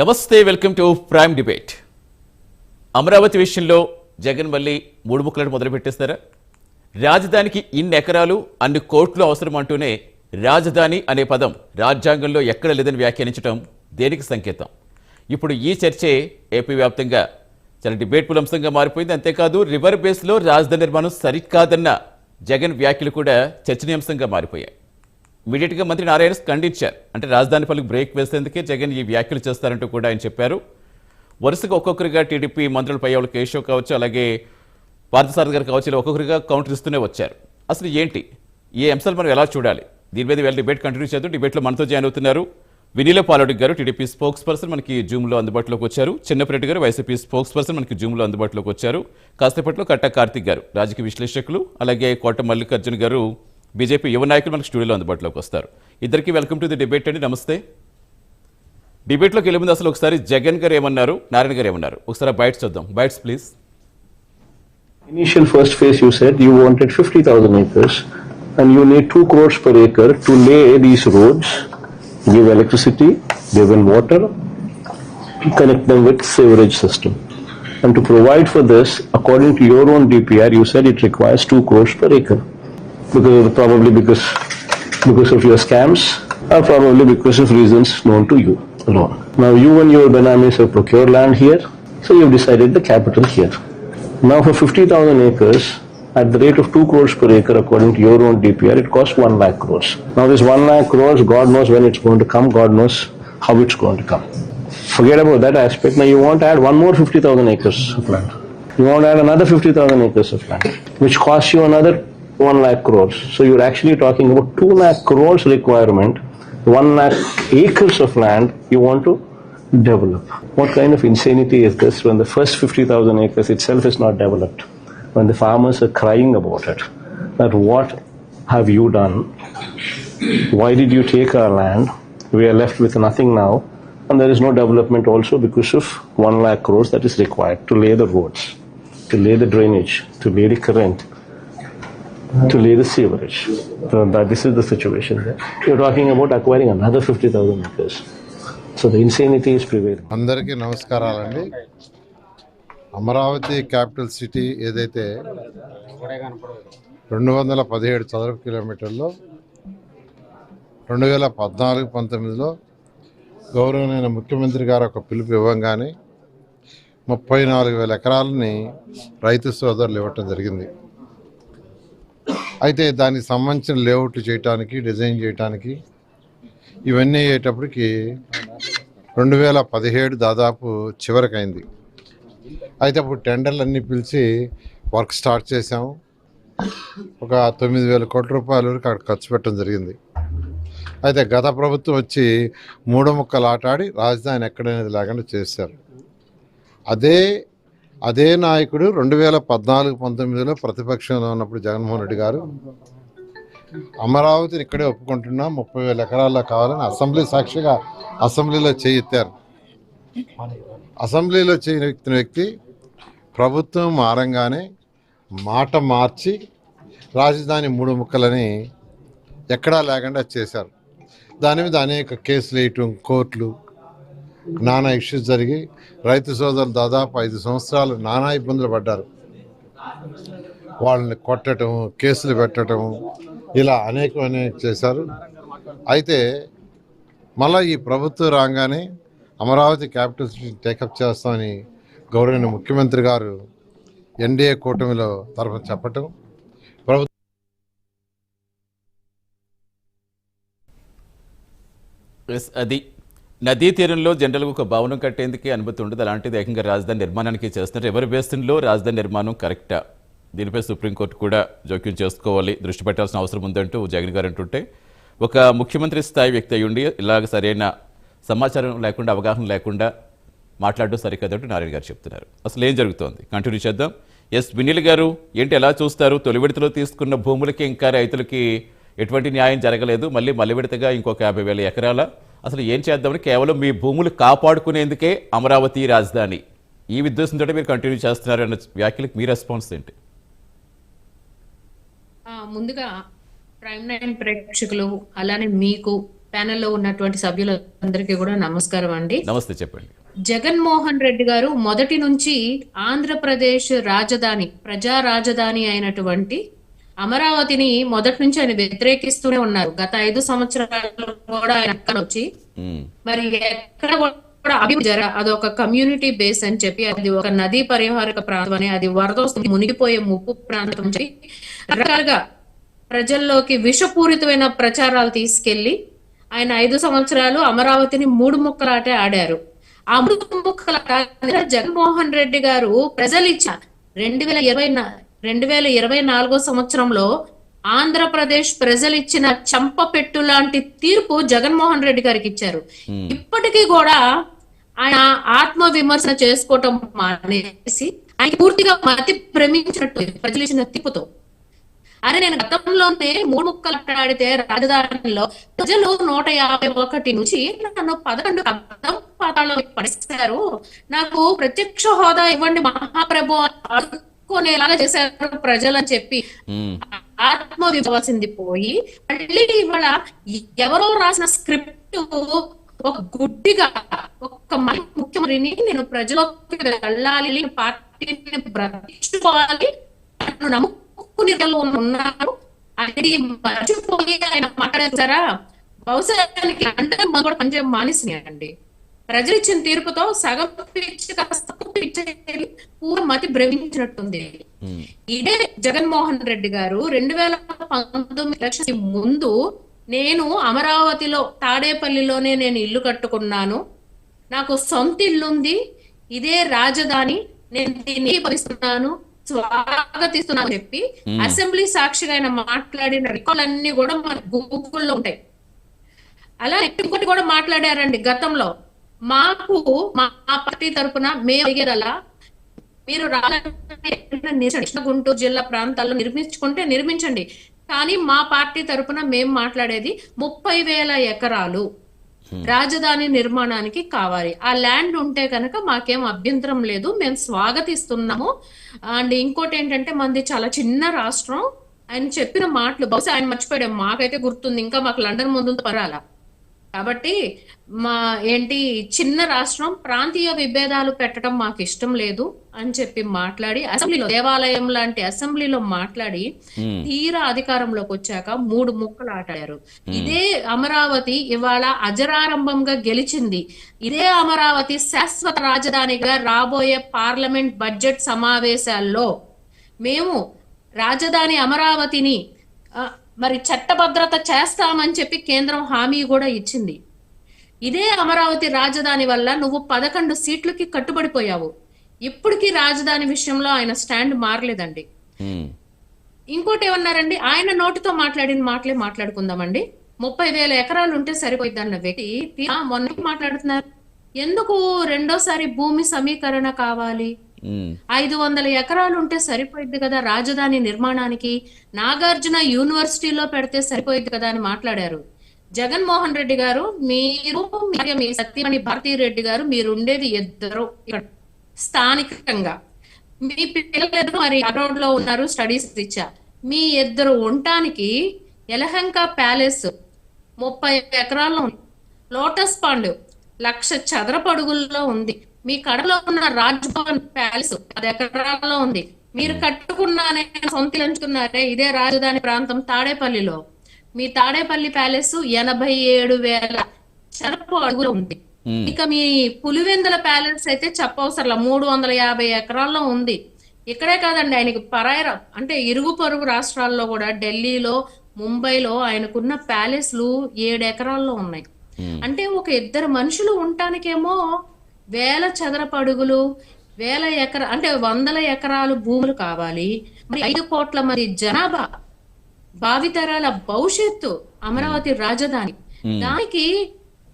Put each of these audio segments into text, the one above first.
నమస్తే, welcome to prime debate. Amaravati విషయంలో జగన్ మళ్ళీ మూడు ముక్కలను మొదలు పెట్టేస్తారా? రాజధానికి ఇన్ని ఎకరాలు అన్ని కోట్లు అవసరం అంటూనే రాజధాని అనే పదం రాజ్యాంగంలో ఎక్కడ లేదని వ్యాఖ్యానించడం దేనికి సంకేతం? ఇప్పుడు ఈ చర్చే ఏపీ వ్యాప్తంగా చాలా డిబేట్ఫుల్ అంశంగా మారిపోయింది. అంతేకాదు రివర్ బేస్లో రాజధాని నిర్మాణం సరికాదన్న జగన్ వ్యాఖ్యలు కూడా చర్చనీయాంశంగా మారిపోయాయి. ఇమీడియట్గా మంత్రి నారాయణ ఖండించారు. అంటే రాజధాని పనులకు బ్రేక్ వేసేందుకే జగన్ ఈ వ్యాఖ్యలు చేస్తారంటూ కూడా ఆయన చెప్పారు. వరుసగా ఒక్కొక్కరిగా టీడీపీ మంత్రులు పయ్యావుల కేశవ్ కావచ్చు, అలాగే పార్థసారథి గారు కావచ్చు, ఒక్కొక్కరిగా కౌంటర్ ఇస్తూనే వచ్చారు. అసలు ఏంటి ఈ అంశాలు మనం ఎలా చూడాలి? దీని మీద వీళ్ళ డిబేట్ కంటిన్యూ చేద్దాం. డిబేట్లో మనతో జాయిన్ అవుతున్నారు వినీల పాలరెడ్డి గారు, టీడీపీ స్పోక్స్ పర్సన్, మనకి జూమ్లో అందుబాటులోకి వచ్చారు. చిన్నపరెడ్డి గారు, వైసీపీ స్పోక్స్ పర్సన్, మనకి జూమ్లో అందుబాటులోకి వచ్చారు. కాసేపట్లో కట్టా కార్తిక్ గారు, రాజకీయ విశ్లేషకులు, అలాగే కోట మల్లికార్జున గారు, బీజేపీ యువ నాయకులు మనకి స్టూడియోలో అందుబాటులోకి వస్తారు. ఇద్దరికి వెల్కమ్ టు ది డిబేట్ అండి. నమస్తే. డిబేట్లోకి వెళ్ళే ముందు అసలు ఒకసారి జగన్ గారు ఏమన్నారు, నారాయణ గారు ఏమన్నారు, ఒకసారి బైట్స్ చూద్దాం. Bites please. Initial first phase you said you wanted 50,000 acres and you need 2 crores per acre to lay these roads, give electricity, give them water, connect them with sewerage system. And to provide for this, according to your own DPR, you said it requires 2 crores per acre. Probably because of your scams, or probably because of reasons known to you alone. Now you and your Benamis have procured land here, so you've decided the capital here. Now for 50,000 acres, at the rate of 2 crores per acre according to your own DPR, it costs 1 lakh crores. Now this 1 lakh crores, God knows when it's going to come, God knows how it's going to come. Forget about that aspect. Now you want to add one more 50,000 acres of land. You want to add another 50,000 acres of land, which costs you another 1 lakh crores. So you're actually talking about 2 lakh crores requirement, 1 lakh acres of land you want to develop. What kind of insanity is this when the first 50,000 acres itself is not developed? When the farmers are crying about it, that what have you done? Why did you take our land? We are left with nothing now, and there is no development also because of 1 lakh crores that is required to lay the roads, to lay the drainage, to lay the current, to lay the sewerage. So that this is the situation there. You're talking about acquiring another 50,000 acres. So the insanity is prevailing. అందరికీ నమస్కారాలండి. Amaravati capital city ఏదైతే 217 చదరపు కిలోమీటర్లో 2014-19లో గౌరవనీయ ముఖ్యమంత్రి గారు ఒక పిలుపు ఇవ్వగానే 34,000 ఎకరాలని రైతు సోదరులు ఇవ్వటం జరిగింది. అయితే దానికి సంబంధించిన లేఅవుట్లు చేయటానికి, డిజైన్ చేయటానికి ఇవన్నీ అయ్యేటప్పటికి 2017 దాదాపు చివరికైంది. అయితే అప్పుడు టెండర్లు అన్నీ పిలిచి వర్క్ స్టార్ట్ చేసాము. ఒక 9,000 కోట్ల రూపాయల వరకు అక్కడ ఖర్చు పెట్టడం జరిగింది. అయితే గత ప్రభుత్వం వచ్చి 3 ముక్కలు ఆటాడి రాజధాని ఎక్కడనేది లేకుండా చేశారు. అదే నాయకుడు 2014-19లో ప్రతిపక్షంలో ఉన్నప్పుడు జగన్మోహన్ రెడ్డి గారు అమరావతిని ఇక్కడే ఒప్పుకుంటున్నా 30,000 ఎకరాల్లో కావాలని అసెంబ్లీ సాక్షిగా అసెంబ్లీలో చేయెత్తారు. అసెంబ్లీలో చేయెత్తిన వ్యక్తి ప్రభుత్వం మారంగానే మాట మార్చి రాజధాని 3 ముక్కలని ఎక్కడా లేకుండా చేశారు. దాని మీద అనేక కేసులు వేయటం, కోర్టులు, నానా ఇష్యూస్ జరిగి రైతు సోదరులు దాదాపు 5 సంవత్సరాలు నానా ఇబ్బందులు పడ్డారు. వాళ్ళని కొట్టడం, కేసులు పెట్టడం, ఇలా అనేక చేశారు. అయితే మళ్ళీ ఈ ప్రభుత్వం రాగానే అమరావతి క్యాపిటల్ సిటీ టేకప్ చేస్తామని గౌరవనీయ ముఖ్యమంత్రి గారు ఎన్డీఏ కూటమిలో తరఫున చెప్పటం, అది నదీ తీరంలో జనరల్గా ఒక భవనం కట్టేందుకే అనుమతి ఉండదు. అలాంటిది ఏకంగా రాజధాని నిర్మాణానికి చేస్తున్నారు. ఎవరి బేసిన్లో రాజధాని నిర్మాణం కరెక్టా? దీనిపై సుప్రీంకోర్టు కూడా జోక్యం చేసుకోవాలి, దృష్టి పెట్టాల్సిన అవసరం ఉందంటూ జగన్ గారు అంటుంటే, ఒక ముఖ్యమంత్రి స్థాయి వ్యక్తి అయి ఉండి ఇలాగ సరైన సమాచారం లేకుండా, అవగాహన లేకుండా మాట్లాడడం సరికాదంటూ నారాయణ గారు చెప్తున్నారు. అసలు ఏం జరుగుతోంది? కంటిన్యూ చేద్దాం. ఎస్ వినీల్ గారు, ఏంటి ఎలా చూస్తారు? తొలి విడతలో తీసుకున్న భూములకి ఇంకా రైతులకి ఎటువంటి న్యాయం జరగలేదు, మళ్ళీ విడతగా ఇంకొక 50,000 ఎకరాల, అసలు ఏం చేద్దామని కేవలం మీ భూములు కాపాడుకునేందుకే అమరావతి రాజధాని, ఈ ఉద్దేశంతో మీరు కంటిన్యూ చేస్తున్నారు అన్న వ్యాఖ్యలకు మీ రెస్పాన్స్ ఏంటి? ముందుగా ప్రైమ్ 9 ప్రేక్షకులు అలానే మీకు ప్యానెల్లో ఉన్నటువంటి సభ్యులందరికీ కూడా నమస్కారం అండి. నమస్తే, చెప్పండి. జగన్మోహన్ రెడ్డి గారు మొదటి నుంచి ఆంధ్రప్రదేశ్ రాజధాని, ప్రజా రాజధాని అయినటువంటి అమరావతిని మొదటి నుంచి ఆయన వ్యతిరేకిస్తూనే ఉన్నారు. గత 5 సంవత్సరాలు కూడా ఆయన అక్కడ వచ్చి మరి ఎక్కడ కూడా అభివృద్ధి అదొక కమ్యూనిటీ బేస్ అని చెప్పి, అది ఒక నదీ పరిహారక ప్రాంతం అని, అది వరద వస్తుంది మునిగిపోయే ముప్పు ప్రాంతం అని చెప్పి రకరకాలుగా ప్రజల్లోకి విషపూరితమైన ప్రచారాలు తీసుకెళ్లి ఆయన 5 సంవత్సరాలు అమరావతిని 3 ముక్కలాటే ఆడారు. ఆ 3 ముక్కలాట జగన్మోహన్ రెడ్డి గారు ప్రజలు ఇచ్చారు. 2024 సంవత్సరంలో ఆంధ్రప్రదేశ్ ప్రజలు ఇచ్చిన చంపపెట్టు లాంటి తీర్పు జగన్మోహన్ రెడ్డి గారికి ఇచ్చారు. ఇప్పటికీ కూడా ఆయన ఆత్మ విమర్శన చేసుకోవటం మానేసి ఆయన పూర్తిగా మతి భ్రమించినట్టు ప్రజలు ఇచ్చిన తీర్పుతో. అరే, నేను గతంలోనే 3 ముక్కలు ఆడితే రాజధానిలో ప్రజలు 151 నుంచి నన్ను 11 పాతాళంలో పడిస్తారు, నాకు ప్రత్యక్ష హోదా ఇవ్వండి మహాప్రభు అనుకునేలాగా చేశారు ప్రజలు అని చెప్పి ఆత్మవిశ్వాసింది పోయి, మళ్ళీ ఇవాళ ఎవరో రాసిన స్క్రిప్ట్ ఒక గుడ్డిగా ఒక ముఖ్యమంత్రిని నేను ప్రజలోకి వెళ్ళాలి, పార్టీని బ్రతికించుకోవాలి ఉన్నారు అది మర్చిపోయి ఆయన మాట్లాడారా. బహుశా కూడా పనిచేయ మానేసినాయండి. ప్రజలు ఇచ్చిన తీర్పుతో సగం పూర్వ మతి భ్రమించినట్టుంది. ఇదే జగన్మోహన్ రెడ్డి గారు 2019 ఎలక్షన్ ముందు నేను అమరావతిలో తాడేపల్లిలోనే నేను ఇల్లు కట్టుకున్నాను, నాకు సొంత ఇల్లుంది, ఇదే రాజధాని, నేను దీన్ని పరిస్తున్నాను, స్వాగతిస్తున్నాను చెప్పి అసెంబ్లీ సాక్షిగా ఆయన మాట్లాడిన రికార్డులన్నీ కూడా మన గూగుల్లో ఉంటాయి. అలా ఇంకోటి కూడా మాట్లాడారండి గతంలో, మాకు మా పార్టీ తరఫున మేము అడిగేదలా మీరు గుంటూరు జిల్లా ప్రాంతాల్లో నిర్మించుకుంటే నిర్మించండి, కానీ మా పార్టీ తరఫున మేము మాట్లాడేది 30,000 ఎకరాలు రాజధాని నిర్మాణానికి కావాలి, ఆ ల్యాండ్ ఉంటే కనుక మాకేం అభ్యంతరం లేదు, మేము స్వాగతిస్తున్నాము. అండ్ ఇంకోటి ఏంటంటే మనది చాలా చిన్న రాష్ట్రం, ఆయన చెప్పిన మాటలు బహుశా ఆయన మర్చిపోయాడు, మాకైతే గుర్తుంది, ఇంకా మాకు లండన్ ముందు పరాల. కాబట్టి మా చిన్న రాష్ట్రం, ప్రాంతీయ విభేదాలు పెట్టడం మాకు ఇష్టం లేదు అని చెప్పి మాట్లాడి అసెంబ్లీలో, దేవాలయం లాంటి అసెంబ్లీలో మాట్లాడి తీరా అధికారంలోకి వచ్చాక 3 ముక్కలు ఆటాడారు. ఇదే అమరావతి ఇవాళ అజరారంభంగా గెలిచింది. ఇదే అమరావతి శాశ్వత రాజధానిగా రాబోయే పార్లమెంట్ బడ్జెట్ సమావేశాల్లో మేము రాజధాని అమరావతిని మరి చట్టభద్రత చేస్తామని చెప్పి కేంద్రం హామీ కూడా ఇచ్చింది. ఇదే అమరావతి రాజధాని వల్ల నువ్వు 11 సీట్లకి కట్టుబడిపోయావు. ఇప్పటికీ రాజధాని విషయంలో ఆయన స్టాండ్ మారలేదండి. ఇంకోటి ఏమన్నారండి, ఆయన నోటితో మాట్లాడిన మాటలే మాట్లాడుకుందామండి. 30,000 ఎకరాలు ఉంటే సరిపోయింది అన్న వ్యక్తి మొన్న మాట్లాడుతున్నారు, ఎందుకు రెండోసారి భూమి సమీకరణ కావాలి, 500 ఎకరాలు ఉంటే సరిపోయింది కదా రాజధాని నిర్మాణానికి, నాగార్జున యూనివర్సిటీలో పెడితే సరిపోయింది కదా అని మాట్లాడారు. జగన్మోహన్ రెడ్డి గారు, మీరు మీ సత్యమణి భారతీ రెడ్డి గారు, మీరు ఉండేది ఇద్దరు స్థానికంగా, మీ పిల్లలు మరి అబ్రాడ్ లో ఉన్నారు, స్టడీస్ ఇచ్చా, మీ ఇద్దరు ఉండటానికి యలహంక ప్యాలెస్ 30 ఎకరాల్లో ఉంది, లోటస్ పాండ్ 1,00,000 చదరపు అడుగుల్లో ఉంది, మీ కడలో ఉన్న రాజ్ భవన్ ప్యాలెస్ 10 ఎకరాల్లో ఉంది, మీరు కట్టుకున్నానే సొంత ఎంచుకున్నారే ఇదే రాజధాని ప్రాంతం తాడేపల్లిలో, మీ తాడేపల్లి ప్యాలెస్ 87,000 చదరపు అడుగులు ఉంది. ఇక మీ పులివెందుల ప్యాలెస్ అయితే చెప్పవసరంలా 350 ఎకరాల్లో ఉంది. ఇక్కడే కాదండి, ఆయనకి పరాయి అంటే ఇరుగు పొరుగు రాష్ట్రాల్లో కూడా ఢిల్లీలో, ముంబైలో ఆయనకున్న ప్యాలెస్లు 7 ఎకరాల్లో ఉన్నాయి. అంటే ఒక 2 మనుషులు ఉండటానికేమో 1,000 చదరపు అడుగులు, 1,000 ఎకరా అంటే 100 ఎకరాలు భూములు కావాలి. మరి 5 కోట్ల మంది జనాభా, భావితరాల భవిష్యత్తు అమరావతి రాజధాని, దానికి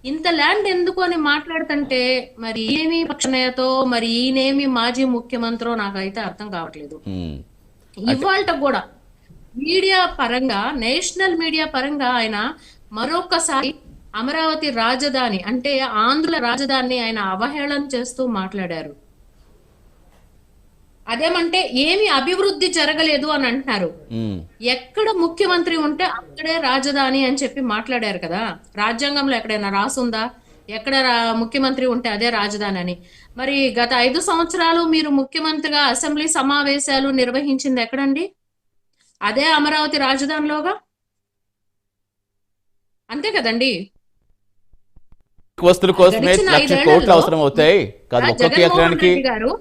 ఇంత ల్యాండ్ ఎందుకు అని మాట్లాడుతుంటే మరి ఏమి పక్షనేతో, మరి ఈయనేమి మాజీ ముఖ్యమంత్రో నాకైతే అర్థం కావట్లేదు. ఇవాళ కూడా మీడియా పరంగా, నేషనల్ మీడియా పరంగా ఆయన మరొకసారి అమరావతి రాజధాని అంటే ఆంధ్రుల రాజధానిని ఆయన అవహేళన చేస్తూ మాట్లాడారు. అదేమంటే ఏమి అభివృద్ధి జరగలేదు అని అంటున్నారు. ఎక్కడ ముఖ్యమంత్రి ఉంటే అక్కడే రాజధాని అని చెప్పి మాట్లాడారు కదా. రాజ్యాంగంలో ఎక్కడైనా రాసుందా ఎక్కడ ముఖ్యమంత్రి ఉంటే అదే రాజధాని అని? మరి గత 5 సంవత్సరాలు మీరు ముఖ్యమంత్రిగా అసెంబ్లీ సమావేశాలు నిర్వహించింది ఎక్కడండి? అదే అమరావతి రాజధానిలోగా, అంతే కదండి. వస్తువుల కోసమే గడిచిన 1,00,000 5 కోట్లు ఏళ్లలో అవసరం అవుతాయి కాదు. ఒక్కొక్క జగన్మోహన్ ఎకరానికి రెడ్డి గారు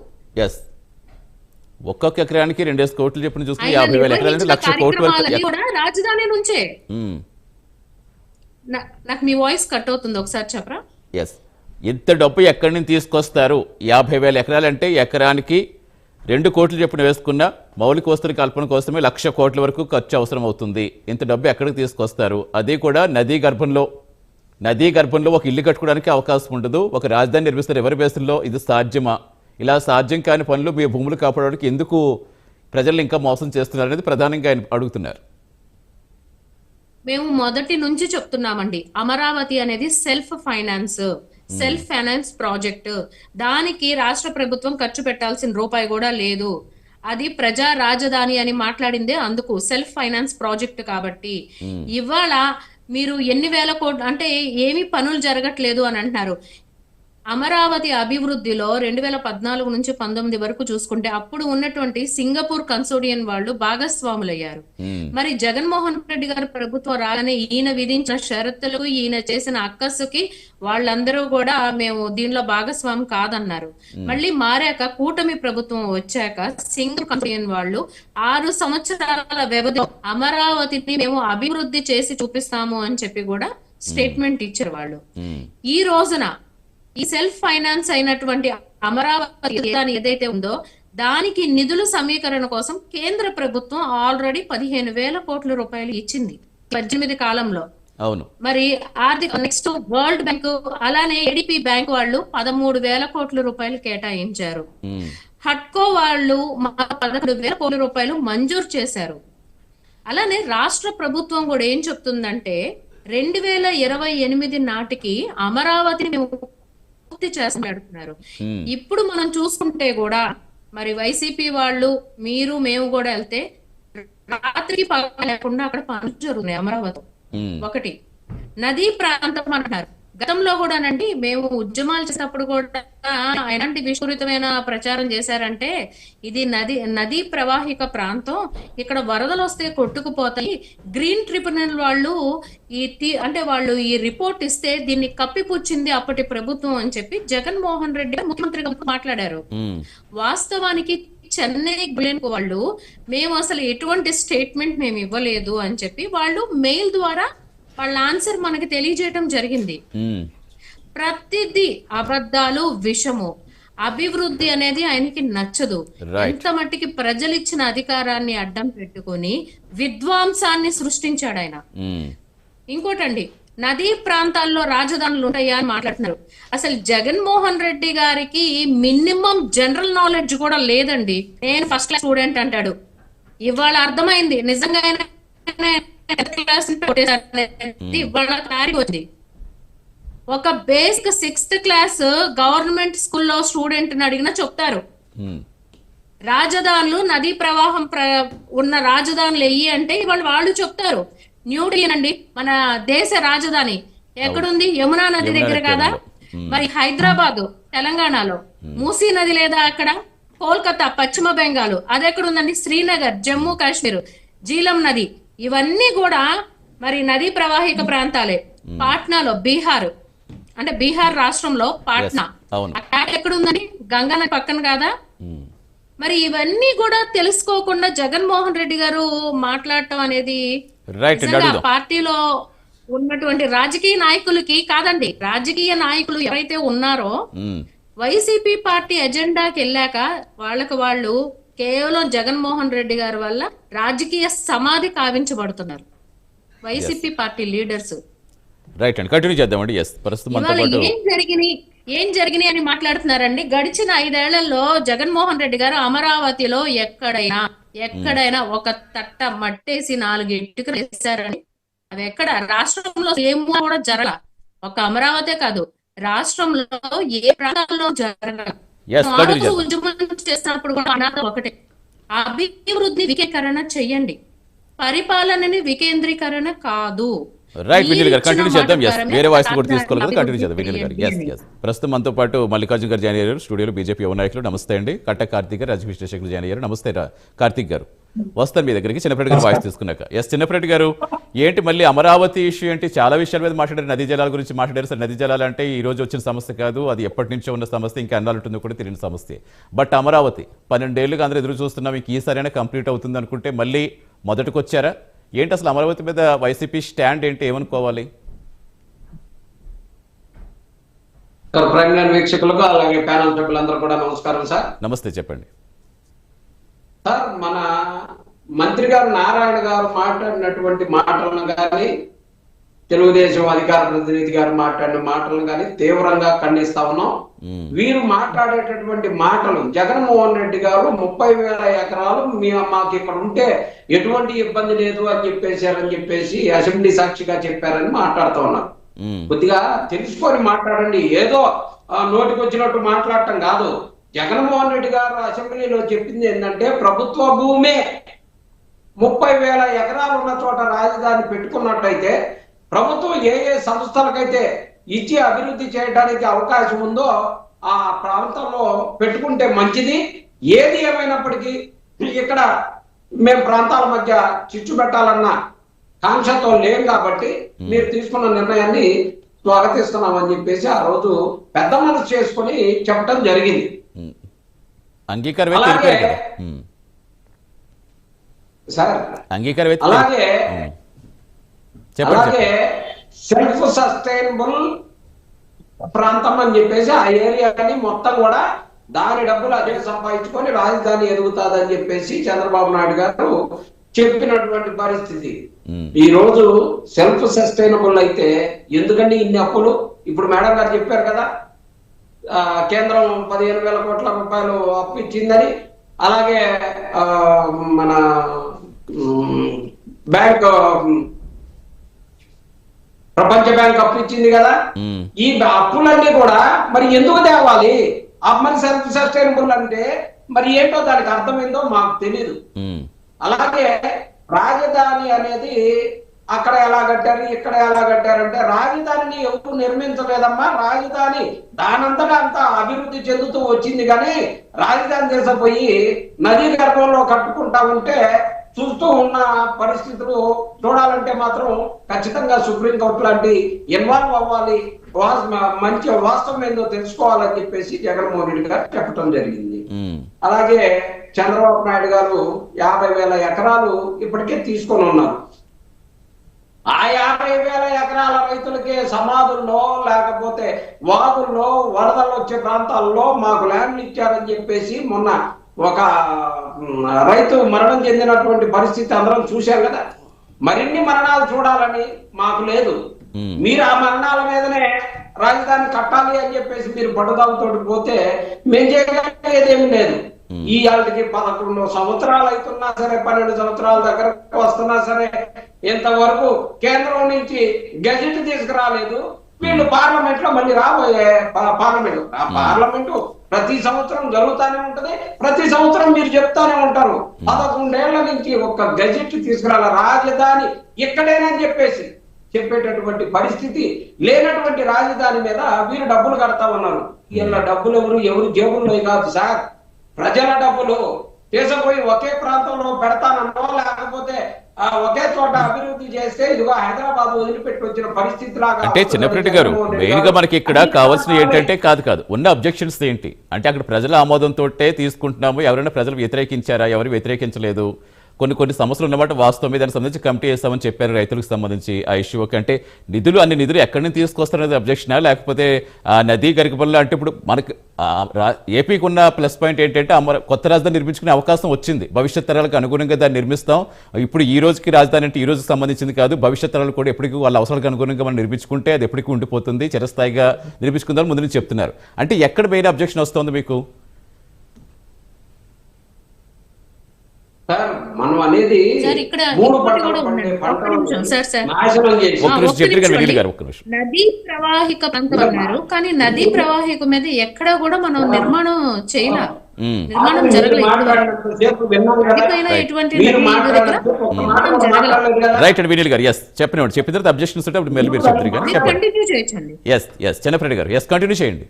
ఒక్కొక్క ఎకరానికి 2 కోట్లు చెప్పిన చూసుకుని ఆయన 50,000 ఎకరాలంటే నిర్వహించిన 1,00,000 కోట్ల వరకు. కార్యక్రమాలన్నీ కూడా రాజధాని నుంచే. మ్మ్. నాకు మీ వాయిస్ కట్ అవుతుంది, ఒకసారి చెప్పరా? ఎస్, ఇంత డబ్బు ఎక్కడి నుంచి తీసుకొస్తారు? 50,000 ఎకరాలంటే ఎకరానికి 2 కోట్లు చెప్పిన వేసుకున్న మౌలిక వస్తువుల కల్పన కోసమే 1,00,000 కోట్ల వరకు ఖర్చు అవసరం అవుతుంది. ఇంత డబ్బు ఎక్కడికి తీసుకొస్తారు? అది కూడా నదీ గర్భంలో ఒక ఇల్లు కట్టుకోవడానికి అవకాశం ఉండదు. ఒక రాజధాని నిర్మిస్తారు ఎవరి బేసుల్లో? ఇది సాధ్యమా? ఇలా సాధ్యం కాని పనులు మీ భూములు కాపాడడానికి ఎందుకు ప్రజలు ఇంకా మోసం చేస్తున్నారు అనేది ప్రధానంగా ఆయన అడుగుతున్నారు. మేము మొదటి నుంచి చెప్తున్నామండి, అమరావతి అనేది సెల్ఫ్ ఫైనాన్స్ ప్రాజెక్ట్. దానికి రాష్ట్ర ప్రభుత్వం ఖర్చు పెట్టాల్సిన రూపాయి కూడా లేదు. అది ప్రజా రాజధాని అని మాట్లాడిందే అందుకు, సెల్ఫ్ ఫైనాన్స్ ప్రాజెక్ట్ కాబట్టి. ఇవాళ మీరు ఎన్ని వేల కోట్లు అంటే ఏమి పనులు జరగట్లేదు అని అంటున్నారు. అమరావతి అభివృద్ధిలో 2014 నుంచి 19 వరకు చూసుకుంటే అప్పుడు ఉన్నటువంటి సింగపూర్ కన్సోర్టియం వాళ్ళు భాగస్వాములయ్యారు. మరి జగన్మోహన్ రెడ్డి గారి ప్రభుత్వం రాగానే ఈయన విధించిన షరతులకు, ఈయన చేసిన అక్కసుకి వాళ్ళందరూ కూడా మేము దీనిలో భాగస్వామి కాదన్నారు. మళ్ళీ మారాక కూటమి ప్రభుత్వం వచ్చాక సింగపూర్ కన్సోర్టియం వాళ్ళు 6 సంవత్సరాల వ్యవధిలో అమరావతిని మేము అభివృద్ధి చేసి చూపిస్తాము అని చెప్పి కూడా స్టేట్మెంట్ ఇచ్చారు వాళ్ళు. ఈ రోజున ఈ సెల్ఫ్ ఫైనాన్స్ అయినటువంటి అమరావతి ఏదైతే ఉందో దానికి నిధుల సమీకరణ కోసం కేంద్ర ప్రభుత్వం ఆల్రెడీ 15,000 కోట్ల రూపాయలు ఇచ్చింది 18 కాలంలో. అవును. మరి నెక్స్ట్ వరల్డ్ బ్యాంక్ అలానే ఏడిపి బ్యాంక్ వాళ్ళు 13,000 కోట్ల రూపాయలు కేటాయించారు. హట్కో వాళ్ళు 11,000 కోట్ల రూపాయలు మంజూరు చేశారు. అలానే రాష్ట్ర ప్రభుత్వం కూడా ఏం చెప్తుందంటే 2028 నాటికి అమరావతిని మేము పూర్తి చేస్తున్నారు. ఇప్పుడు మనం చూసుకుంటే కూడా మరి వైసీపీ వాళ్ళు మేము కూడా వెళ్తే రాత్రికి పగలు లేకుండా అక్కడ పనులు జరుగుతున్నాయి అమరావతి. ఒకటి నదీ ప్రాంతం అంటున్నారు. గతంలో కూడానండి మేము ఉద్యమాలు చేసినప్పుడు కూడా ఎలాంటి విషపూరితమైన ప్రచారం చేశారంటే ఇది నదీ ప్రవాహిక ప్రాంతం, ఇక్కడ వరదలు వస్తే కొట్టుకుపోతాయి. గ్రీన్ ట్రిబ్యునల్ వాళ్ళు వాళ్ళు ఈ రిపోర్ట్ ఇస్తే దీన్ని కప్పిపుచ్చింది అప్పటి ప్రభుత్వం అని చెప్పి జగన్మోహన్ రెడ్డి ముఖ్యమంత్రిగా మాట్లాడారు. వాస్తవానికి చెన్నై బ్యాంక్ వాళ్ళు మేము అసలు ఎటువంటి స్టేట్మెంట్ మేము ఇవ్వలేదు అని చెప్పి వాళ్ళు మెయిల్ ద్వారా వాళ్ళ ఆన్సర్ మనకి తెలియజేయటం జరిగింది. ప్రతిదీ అబద్ధాలు, విషము. అభివృద్ధి అనేది ఆయనకి నచ్చదు. ఎంత మట్టికి ప్రజలు ఇచ్చిన అధికారాన్ని అడ్డం పెట్టుకుని విధ్వంసాన్ని సృష్టించాడు ఆయన. ఇంకోటండి, నదీ ప్రాంతాల్లో రాజధానులు ఉంటాయా అని మాట్లాడుతున్నారు. అసలు జగన్మోహన్ రెడ్డి గారికి మినిమం జనరల్ నాలెడ్జ్ కూడా లేదండి. నేను ఫస్ట్ క్లాస్ స్టూడెంట్ అంటాడు. ఇవాళ అర్థమైంది నిజంగా ఒక బేసిక్ 6th క్లాస్ గవర్నమెంట్ స్కూల్లో స్టూడెంట్ అడిగినా చెప్తారు. రాజధానులు నదీ ప్రవాహం ఉన్న రాజధానులు ఎయ్యి అంటే ఇవాళ వాళ్ళు చెప్తారు. న్యూఢిల్లీ అండి మన దేశ రాజధాని ఎక్కడుంది? యమునా నది దగ్గర కదా. మరి హైదరాబాద్ తెలంగాణలో, మూసీ నది లేదా అక్కడ? కోల్కతా పశ్చిమ బెంగాల్ అది ఎక్కడుందండి? శ్రీనగర్ జమ్మూ కాశ్మీర్, జీలం నది ఇవన్నీ కూడా మరి నదీ ప్రవాహిక ప్రాంతాలే. పాట్నాలో బీహార్ రాష్ట్రంలో పాట్నా ఎక్కడుందని? గంగా నది పక్కన కాదా? మరి ఇవన్నీ కూడా తెలుసుకోకుండా జగన్మోహన్ రెడ్డి గారు మాట్లాడటం అనేది పార్టీలో ఉన్నటువంటి రాజకీయ నాయకులకి కాదండి. రాజకీయ నాయకులు ఎవరైతే ఉన్నారో వైసీపీ పార్టీ ఎజెండాకి వెళ్ళాక వాళ్ళు కేవలం జగన్మోహన్ రెడ్డి గారి వల్ల రాజకీయ సమాధి కావించబడుతున్నారు వైసీపీ పార్టీ లీడర్స్. రైట్ అండి, కంటిన్యూ చేద్దామండి. ఏం జరిగినాయి అని మాట్లాడుతున్నారండి. గడిచిన 5 ఏళ్లలో జగన్మోహన్ రెడ్డి గారు అమరావతిలో ఎక్కడైనా ఒక తట్ట మట్టేసి 4 ఇటుకలు వేశారని, అవి ఎక్కడ రాష్ట్రంలో ఏమో కూడా జరగల. ఒక అమరావతే కాదు, రాష్ట్రంలో ఏ ప్రాంతాల్లో జరగల. Yes, ఆ continue రోజు చేద్దాం. ఉద్యమం చేసినప్పుడు కూడా అనాథ ఒకటే, అభివృద్ధి వికేంద్రీకరణ చెయ్యండి, పరిపాలనని వికేంద్రీకరణ కాదు. రైట్, మీరు వినీల్ గారు ఇచ్చిన కంటిన్యూ మాట చేద్దాం. ఎస్, ప్రకారమే వేరే వాయిస్ కూడా రాజధాని తీసుకోవాలి కదా, కంటిన్యూ చేద్దాం. అభివృద్ధి వినీల్ గారు, ఎస్ చేయండి. ఎస్. ప్రస్తుతం మనతో పాటు మల్లికార్జున గారు జాయిన్ అయ్యారు స్టూడియోలో, బీజేపీ యువ నాయకులు. నమస్తే అండి. కట్ట కార్తీక్ గారు, రాజకీయ విశ్లేషకులు జాయిన్ అయ్యారు. నమస్తే కార్తీక్ గారు. వస్తాను మీ దగ్గరికి చిన్నప్పటి గారు వాయిస్ తీసుకున్నాక. ఎస్, చిన్నప్పటి గారు, ఏంటి మళ్ళీ అమరావతి ఇష్యూ ఏంటి? చాలా విషయాల మీద మాట్లాడారు, నదీ జలాల గురించి మాట్లాడారు. సార్, నదీ జలాలు అంటే ఈ రోజు వచ్చిన సమస్య కాదు, అది ఎప్పటి నుంచో ఉన్న సమస్య, ఇంకా అన్నాలు ఉంటుందో కూడా తెలియని సమస్య. బట్ అమరావతి 12 ఏళ్ళుగా అందరూ ఎదురు చూస్తున్నాం, ఇంక ఈసారైనా కంప్లీట్ అవుతుంది అనుకుంటే మళ్ళీ మొదటికి వచ్చారా? ఏంటి అసలు అమరావతి మీద వైసీపీ స్టాండ్ ఏంటి, ఏమనుకోవాలి? ప్రైమ్ లైన్ వీక్షకులకు అలాగే ప్యానల్ సభ్యులందరూ కూడా నమస్కారం సార్. నమస్తే, చెప్పండి సార్, మన మంత్రి గారు నారాయణ గారు మాట్లాడినటువంటి మాటలను కానీ, తెలుగుదేశం అధికార ప్రతినిధి గారు మాట్లాడిన మాటలను కానీ తీవ్రంగా ఖండిస్తా ఉన్నాం. వీరు మాట్లాడేటటువంటి మాటలు, జగన్మోహన్ రెడ్డి గారు 30,000 ఎకరాలు మాకు ఇక్కడ ఉంటే ఎటువంటి ఇబ్బంది లేదు అని చెప్పేసి అసెంబ్లీ సాక్షిగా చెప్పారని మాట్లాడుతూ ఉన్నారు. కొద్దిగా తెలుసుకొని మాట్లాడండి, ఏదో నోటికి వచ్చినట్టు మాట్లాడటం కాదు. జగన్మోహన్ రెడ్డి గారు అసెంబ్లీలో చెప్పింది ఏంటంటే, ప్రభుత్వ భూమే 30,000 ఎకరాలు ఉన్న చోట రాజధాని పెట్టుకున్నట్లయితే ప్రభుత్వం ఏ సంస్థలకైతే ఇచ్చి అభివృద్ధి చేయడానికి అవకాశం ఉందో ఆ ప్రాంతంలో పెట్టుకుంటే మంచిది. ఏది ఏమైనప్పటికీ ఇక్కడ మేము ప్రాంతాల మధ్య చిచ్చు పెట్టాలన్న కాంక్షతో లేం కాబట్టి మీరు తీసుకున్న నిర్ణయాన్ని స్వాగతిస్తున్నామని చెప్పేసి ఆ రోజు పెద్ద మనసు చేసుకుని చెప్పడం జరిగింది. అంగీకారమే అలాగే సార్, అంగీకారమే. అలాగే చెప్పండి. సెల్ఫ్ సస్టైనబుల్ ప్రాంతం అని చెప్పేసి ఆ ఏరియాని మొత్తం కూడా దాని డబ్బులు అదే సంపాదించుకొని రాజధాని ఎదుగుతాదని చెప్పేసి చంద్రబాబు నాయుడు గారు చెప్పినటువంటి పరిస్థితి. ఈ రోజు సెల్ఫ్ సస్టైనబుల్ అయితే ఎందుకండి ఇన్ని అప్పులు? ఇప్పుడు మేడం గారు చెప్పారు కదా, కేంద్రం 15,000 కోట్ల రూపాయలు అప్పు ఇచ్చిందని, అలాగే మన బ్యాంక్, ప్రపంచ బ్యాంక్ అప్పు ఇచ్చింది కదా. ఈ అప్పులన్నీ కూడా మరి ఎందుకు తేవాలి? మరి సెల్ఫ్ సస్టైనబుల్ అంటే మరి ఏంటో దానికి అర్థం ఏందో మాకు తెలీదు. అలాగే రాజధాని అనేది అక్కడ ఎలా కట్టారు, ఇక్కడ ఎలా కట్టారంటే, రాజధానిని ఎవరు నిర్మించలేదమ్మా. రాజధాని దానంతటా అంతా అభివృద్ధి చెందుతూ వచ్చింది, కానీ రాజధాని చేసపోయి నదీ గర్భంలో కట్టుకుంటా ఉంటే చూస్తూ ఉన్న పరిస్థితులు చూడాలంటే మాత్రం ఖచ్చితంగా సుప్రీంకోర్టు లాంటి ఇన్వాల్వ్ అవ్వాలి, మంచి వాస్తవం ఏందో తెలుసుకోవాలని చెప్పేసి జగన్మోహన్ రెడ్డి గారు చెప్పడం జరిగింది. అలాగే చంద్రబాబు నాయుడు గారు 50,000 ఎకరాలు ఇప్పటికే తీసుకొని ఉన్నారు. ఆ 50,000 ఎకరాల రైతులకి సమాధుల్లో లేకపోతే వాగుల్లో వరదలు వచ్చే ప్రాంతాల్లో మాకు ల్యాండ్లు ఇచ్చారని చెప్పేసి మొన్న ఒక రైతు మరణం చెందినటువంటి పరిస్థితి అందరం చూశాం కదా. మరిన్ని మరణాలు చూడాలని మాకు లేదు. మీరు ఆ మరణాల మీదనే రాజధాని కట్టాలి అని చెప్పేసి మీరు పట్టుదలతో పోతే మేము చేయగలిగేదేమీ లేదు. ఈ వాళ్ళకి 11 సంవత్సరాలు అవుతున్నా సరే, 12 సంవత్సరాల దగ్గర వస్తున్నా సరే, ఇంతవరకు కేంద్రం నుంచి గెజెట్ తీసుకురాలేదు. వీళ్ళు పార్లమెంట్ లో మళ్ళీ రాబోయే పార్లమెంటు ప్రతి సంవత్సరం జరుగుతానే ఉంటది. ప్రతి సంవత్సరం మీరు చెప్తానే ఉంటారు 11 ఏళ్ల నుంచి ఒక్క గెజెట్ తీసుకురాల, రాజధాని ఇక్కడేనని చెప్పేసి చెప్పేటటువంటి పరిస్థితి లేనటువంటి రాజధాని మీద వీరు డబ్బులు కడతా ఉన్నారు. వీళ్ళ డబ్బులు ఎవరు జేబుల్లో కాదు సార్, ప్రజల డబ్బులు. తీసుకుపోయి ఒకే ప్రాంతంలో పెడతానన్నో లేకపోతే ఒకే చోట అభివృద్ధి చేస్తే ఇదిగో హైదరాబాద్ వదిలిపెట్టి వచ్చిన పరిస్థితి లాగా. అంటే చిన్నప్పటి గారు, మెయిన్ గా మనకి ఇక్కడ కావాల్సిన ఏంటంటే కాదు ఉన్న అబ్జెక్షన్స్ ఏంటి అంటే, అక్కడ ప్రజల ఆమోదంతో తీసుకుంటున్నాము. ఎవరైనా ప్రజలు వ్యతిరేకించారా? ఎవరు వ్యతిరేకించలేదు. కొన్ని సమస్యలు ఉన్నమాట వాస్తవం మీద, దానికి సంబంధించి కమిటీ చేస్తామని చెప్పారు రైతులకు సంబంధించి ఆ ఇష్యూ. అంటే అన్ని నిధులు ఎక్కడి నుంచి తీసుకొస్తారనేది అబ్జెక్షనా, లేకపోతే నదీ గరికబల్లో అంటే ఇప్పుడు మనకి ఏపీకి ఉన్న ప్లస్ పాయింట్ ఏంటంటే కొత్త రాజధాని నిర్మించుకునే అవకాశం వచ్చింది. భవిష్యత్ తరాలకు అనుగుణంగా దాన్ని నిర్మిస్తాం. ఇప్పుడు ఈ రోజుకి రాజధాని అంటే ఈ రోజుకి సంబంధించింది కాదు, భవిష్యత్ తరాలు కూడా ఎప్పటికీ వాళ్ళ అవసరాలకు అనుగుణంగా మనం నిర్మించుకుంటే అది ఎప్పటికీ ఉండిపోతుంది, చిరస్థాయిగా నిర్మించుకుందాం ముందు నుంచి చెప్తున్నారు. అంటే ఎక్కడ మెయిన్ అబ్జెక్షన్ వస్తుంది మీకు? సార్, మనం అనేది సార్, ఇక్కడ 3 ఇంకోటి పంటలు కూడా పండే ఉందండి. ఒక్క నిమిషం సార్, సార్. నాశనం చేసి ఒక్క నిమిషం జడ్జి గారు, వెన్నెల గారు, ఒక్క నిమిషం. నదీ ప్రవాహిక ప్రాంతం అన్నారు, కానీ నదీ ప్రవాహిక మీద ఎక్కడా కూడా మనం నిర్మాణం చేయాల, నిర్మాణం జరగలేదు. నదిపైన ఎటువంటి నది దగ్గర నిర్మాణం జరగలేదు. రైట్ అండి వెన్నెల గారు, ఎస్ చెప్పినప్పుడు చెప్పిన తర్వాత అబ్జెక్షన్స్ ఉంటే అప్పుడు మళ్ళీ మీరు చెప్తారు కానీ మీరు చెప్పండి. కంటిన్యూ చేయొచ్చండి. ఎస్ చెన్నపరెడ్డి గారు, ఎస్ కంటిన్యూ చేయండి.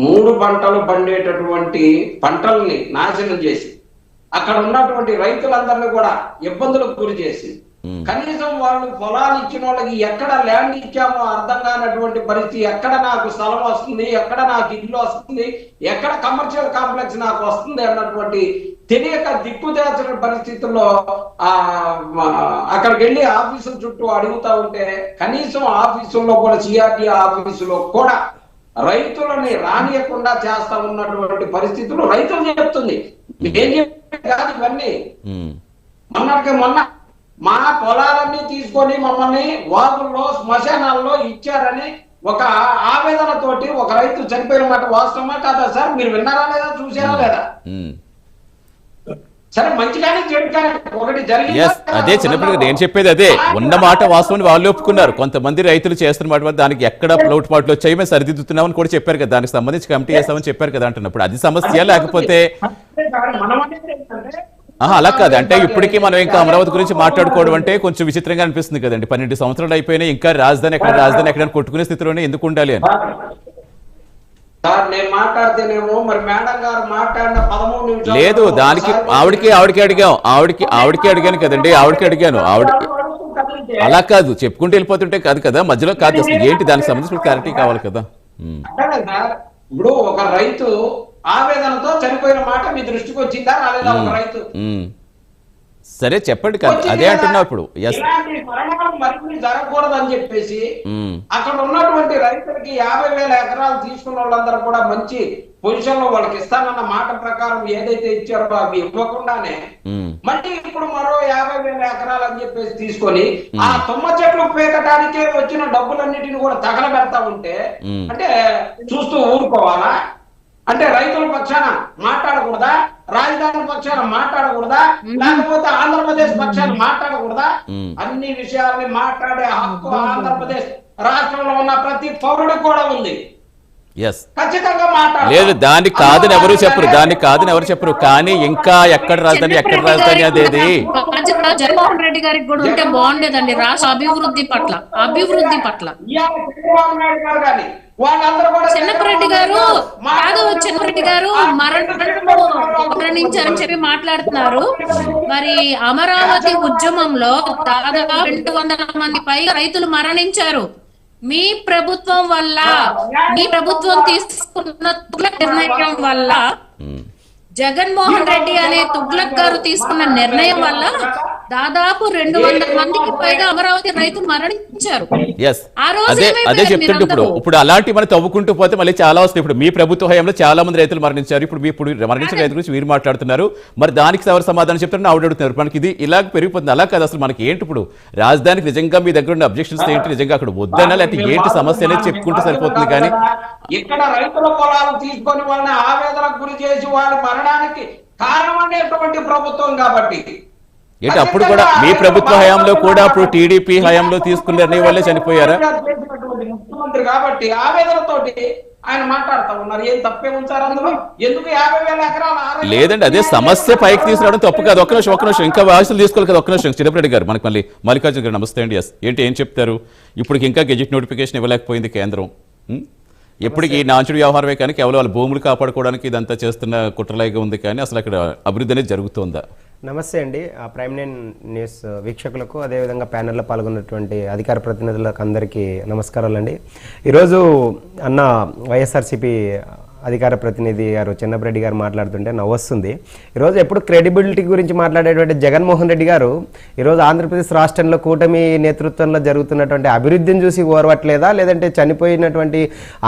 3 పంటలు పండేటటువంటి పంటల్ని నాశనం చేసి అక్కడ ఉన్నటువంటి రైతులందరినీ కూడా ఇబ్బందులకు గురి చేసి కనీసం వాళ్ళు పొలాలు ఇచ్చిన వాళ్ళకి ఎక్కడ ల్యాండ్ ఇచ్చామో అర్థం కానటువంటి పరిస్థితి, ఎక్కడ నాకు స్థలం వస్తుంది, ఎక్కడ నాకు ఇల్లు వస్తుంది, ఎక్కడ కమర్షియల్ కాంప్లెక్స్ నాకు వస్తుంది అన్నటువంటి తెలియక దిక్కుదేల్చిన పరిస్థితుల్లో అక్కడికి వెళ్ళి ఆఫీసుల చుట్టూ అడుగుతా ఉంటే కనీసం ఆఫీసుల్లో కూడా సిఆర్టీ ఆఫీసులో కూడా రైతులని రానియకుండా చేస్తా ఉన్నటువంటి పరిస్థితులు రైతులు చెప్తుంది. ఏం చెప్పే కాదు ఇవన్నీ. మొన్న మా పొలాలన్నీ తీసుకొని మమ్మల్ని వాగుల్లో శ్మశానాల్లో ఇచ్చారని ఒక ఆవేదనతోటి ఒక రైతు చనిపోయిన మాట వాస్తవమా కాదా సార్? మీరు విన్నారా లేదా, చూసారా లేదా? సరే, మంచిగానే చెడుగానే ఒకటి జరిగింది. అదే చిన్నప్పుడు నేను చెప్పేది అదే, ఉన్న మాట వాస్తవాన్ని వాళ్ళు ఒప్పుకున్నారు. కొంతమంది రైతులు చేస్తున్న మాట దానికి ఎక్కడ లోటుపాట్లు వచ్చాయి మేము సరిదిద్దుతున్నామని కూడా చెప్పారు కదా, దానికి సంబంధించి కమిటీ చేస్తామని చెప్పారు కదా అంటున్నప్పుడు అది సమస్య లేకపోతే అలా కాదు అంటే ఇప్పటికీ మనం ఇంకా అమరావతి గురించి మాట్లాడుకోవడం అంటే కొంచెం విచిత్రంగా అనిపిస్తుంది కదండి. 12 సంవత్సరాలు అయిపోయినాయి, ఇంకా రాజధాని ఎక్కడ కొట్టుకునే స్థితిలోనే ఎందుకు ఉండాలి అని. సార్, నేను మాట్లాడితేనేమో మరి మేడం గారు మాట్లాడిన 13 నిమిషాలు లేదు, దానికి ఆవిడకి అడిగాను కదండి, ఆవిడకి అడిగాను. అలా కాదు చెప్పుకుంటూ వెళ్ళిపోతుంటే కాదు కదా, మధ్యలో కాదు అసలు ఏంటి దానికి సంబంధించిన క్లారిటీ కావాలి కదా. సార్, ఇప్పుడు ఒక రైతు ఆవేదనతో చనిపోయిన మాట మీ దృష్టికి వచ్చిందా రాలేదా? ఒక రైతు సరే చెప్పండి కదా, అదే అంటున్నా ఇప్పుడు. ఇలాంటి మరణాలు మరిన్ని జరగకూడదు అని చెప్పేసి అక్కడ ఉన్నటువంటి రైతులకి 50,000 ఎకరాలు తీసుకున్న వాళ్ళందరూ కూడా మంచి పొజిషన్ లో వాళ్ళకి ఇస్తానన్న మాట ప్రకారం ఏదైతే ఇచ్చారో అవి ఇవ్వకుండానే మళ్ళీ ఇప్పుడు మరో 50,000 ఎకరాలు అని చెప్పేసి తీసుకొని ఆ తుమ్మ చెట్లు పీకటానికే వచ్చిన డబ్బులన్నిటిని కూడా తగలబెడతా ఉంటే అంటే చూస్తూ ఊరుకోవాలా? అంటే రైతుల పక్షాన మాట్లాడకూడదా? రాజధాని పక్షాన మాట్లాడకూడదా? లేకపోతే ఆంధ్రప్రదేశ్ పక్షాన మాట్లాడకూడదా? అన్ని విషయాల్ని మాట్లాడే హక్కు ఆంధ్రప్రదేశ్ రాష్ట్రంలో ఉన్న ప్రతి పౌరుడికి కూడా ఉంది. ఖచ్చితంగా మాట్లాడాలి. లేదు, దాన్ని కాదని ఎవరు చెప్పరు, కానీ ఇంకా ఎక్కడ రాజధాని అదేది జగన్మోహన్ రెడ్డి గారికి కూడా ఉంటే బాగుండేదండి. రాష్ట్ర అభివృద్ధి పట్ల చిన్నపరెడ్డి గారు మరణించారని చెప్పి మాట్లాడుతున్నారు. మరి అమరావతి ఉద్యమంలో దాదాపు 200 మంది పైగా రైతులు మరణించారు. మీ ప్రభుత్వం తీసుకున్న నిర్ణయం వల్ల, జగన్మోహన్ రెడ్డి అనే తుగ్లక్ గారు తీసుకున్న నిర్ణయం వల్ల దాదాపు 200 మందికి పైగా అమరావతి రైతులు మరణించారు. అదే చెప్తుంటే ఇప్పుడు అలాంటి మనం తవ్వుకుంటూ పోతే మళ్ళీ చాలా వస్తాయి. ఇప్పుడు మీ ప్రభుత్వ హయాంలో చాలా మంది రైతులు మరణించారు. ఇప్పుడు మరణించిన రైతుల గురించి మీరు మాట్లాడుతున్నారు. మరి దానికి ఎవరు సమాధానం చెప్తారని ఆవిడ అడుగుతున్నారు. మనకి ఇది ఇలాగ పెరిగిపోతుంది. అలా కాదు, అసలు మనకి ఏంటి ఇప్పుడు రాజధానికి నిజంగా మీ దగ్గర ఉన్న అబ్జెక్షన్స్ ఏంటి, నిజంగా అక్కడ వద్దనా లేకపోతే ఏంటి సమస్య అనేది చెప్పుకుంటే సరిపోతుంది. కానీ ఇక్కడ రైతుల పొలాలు తీసుకొని వాళ్ళని ఆవేదనకు గురి చేసి వాళ్ళ మరణానికి కారణం అనేటువంటి ప్రభుత్వం కాబట్టి ఏంటి అప్పుడు కూడా మీ ప్రభుత్వ హయాంలో కూడా అప్పుడు టీడీపీ హయాంలో తీసుకున్న నిర్ణయం వల్లే చనిపోయారా? ముఖ్యమంత్రి కాబట్టి ఆవేదనతోటి ఆయన మాట్లాడుతూ ఉన్నారు. ఏం తప్పే ఉంచారు అందులో? ఎందుకు 50,000 ఎకరాలు? లేదండి, అదే సమస్య పైకి తీసుకురావడం తప్పు కాదు. ఒక్క నిమిషం ఇంకా వాయిస్లు తీసుకోవాలి కదా. ఒక్క నిమిషం చిన్నపరెడ్డి గారు, మనకి మళ్ళీ మల్లికార్జున గారు నమస్తే అండి. ఏం చెప్తారు? ఇప్పుడు ఇంకా గెజిట్ నోటిఫికేషన్ ఇవ్వలేకపోయింది కేంద్రం. ఎప్పటికీ ఈ నాంచుడు వ్యవహారమే కానీ కేవలం వాళ్ళ భూములు కాపాడుకోవడానికి ఇదంతా చేస్తున్న కుట్రలాగా ఉంది, కానీ అసలు అక్కడ అభివృద్ధి అనేది జరుగుతుందా? నమస్తే అండి. ప్రైమ్ 9 న్యూస్ వీక్షకులకు, అదేవిధంగా ప్యానెల్లో పాల్గొన్నటువంటి అధికార ప్రతినిధులకు అందరికీ నమస్కారాలండి. ఈరోజు అన్న వైఎస్ఆర్సీపీ అధికార ప్రతినిధి గారు చెన్నపరెడ్డి గారు మాట్లాడుతుంటే నవ్వొస్తుంది. ఈరోజు ఎప్పుడు క్రెడిబిలిటీ గురించి మాట్లాడేటువంటి జగన్మోహన్ రెడ్డి గారు ఈరోజు ఆంధ్రప్రదేశ్ రాష్ట్రంలో కూటమి నేతృత్వంలో జరుగుతున్నటువంటి అభివృద్ధిని చూసి ఓర్వట్లేదా, లేదంటే చనిపోయినటువంటి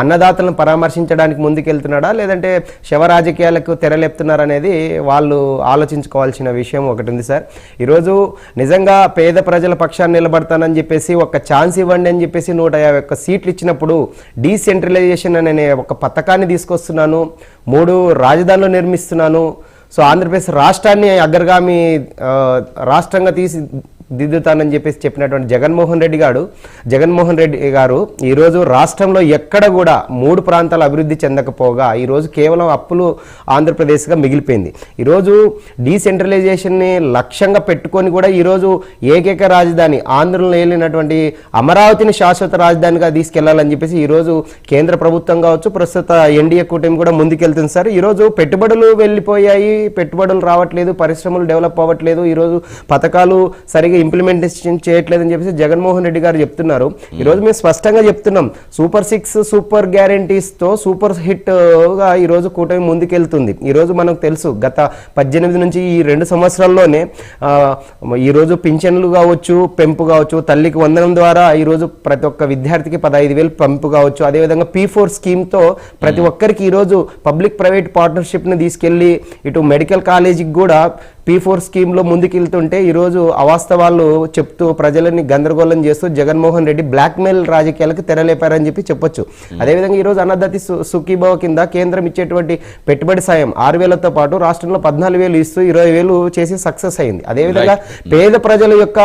అన్నదాతలను పరామర్శించడానికి ముందుకెళ్తున్నాడా, లేదంటే శవ రాజకీయాలకు తెరలేపుతున్నారనేది వాళ్ళు ఆలోచించుకోవాల్సిన విషయం ఒకటి ఉంది సార్. ఈరోజు నిజంగా పేద ప్రజల పక్షాన్ని నిలబడతానని చెప్పేసి ఒక ఛాన్స్ ఇవ్వండి అని చెప్పేసి 151 సీట్లు ఇచ్చినప్పుడు డీసెంట్రలైజేషన్ అనే ఒక పథకాన్ని తీసుకొస్తున్నాను, 3 రాజధానులు నిర్మిస్తున్నాను, సో ఆంధ్రప్రదేశ్ రాష్ట్రాన్ని అగ్రగామి రాష్ట్రంగా దిద్దుతానని చెప్పేసి చెప్పినటువంటి జగన్మోహన్ రెడ్డి గారు ఈరోజు రాష్ట్రంలో ఎక్కడ కూడా 3 ప్రాంతాలు అభివృద్ధి చెందకపోగా ఈరోజు కేవలం అప్పులు ఆంధ్రప్రదేశ్గా మిగిలిపోయింది. ఈరోజు డీసెంట్రలైజేషన్ని లక్ష్యంగా పెట్టుకొని కూడా ఈరోజు ఏకైక రాజధాని ఆంధ్రలో ఏలినటువంటి అమరావతిని శాశ్వత రాజధానిగా తీసుకెళ్లాలని చెప్పేసి ఈరోజు కేంద్ర ప్రభుత్వం కావచ్చు, ప్రస్తుత ఎన్డీఏ కూటమి కూడా ముందుకెళ్తుంది సార్. ఈరోజు పెట్టుబడులు వెళ్ళిపోయాయి, పెట్టుబడులు రావట్లేదు, పరిశ్రమలు డెవలప్ అవ్వట్లేదు, ఈరోజు పథకాలు సరిగా ఇంప్లిమెంటేషన్ చేయట్లేదని చెప్పేసి జగన్మోహన్ రెడ్డి గారు చెప్తున్నారు. ఈరోజు మేము స్పష్టంగా చెప్తున్నాం, సూపర్ 6 సూపర్ గ్యారంటీస్ తో సూపర్ హిట్ గా ఈరోజు కూటమి ముందుకెళ్తుంది. ఈరోజు మనకు తెలుసు గత 18 నుంచి ఈ 2 సంవత్సరాల్లోనే ఈరోజు పింఛన్లు కావచ్చు, పెంపు కావచ్చు, తల్లికి వందనం ద్వారా ఈరోజు ప్రతి ఒక్క విద్యార్థికి 15,000 పెంపు కావచ్చు, అదేవిధంగా P4 స్కీమ్తో ప్రతి ఒక్కరికి ఈరోజు పబ్లిక్ ప్రైవేట్ పార్ట్నర్షిప్ని తీసుకెళ్లి ఇటు మెడికల్ కాలేజీకి కూడా P4 స్కీమ్లో ముందుకెళ్తుంటే ఈరోజు అవాస్తవాలు చెప్తూ ప్రజలని గందరగోళం చేస్తూ జగన్మోహన్ రెడ్డి బ్లాక్మెయిల్ రాజకీయాలకు తెరలేపారని చెప్పి చెప్పొచ్చు. అదేవిధంగా ఈరోజు అన్నదాత సుఖీభవ కింద కేంద్రం ఇచ్చేటువంటి పెట్టుబడి సాయం 6,000తో పాటు రాష్ట్రంలో 14,000 ఇస్తూ 20,000 చేసి సక్సెస్ అయింది. అదేవిధంగా పేద ప్రజల యొక్క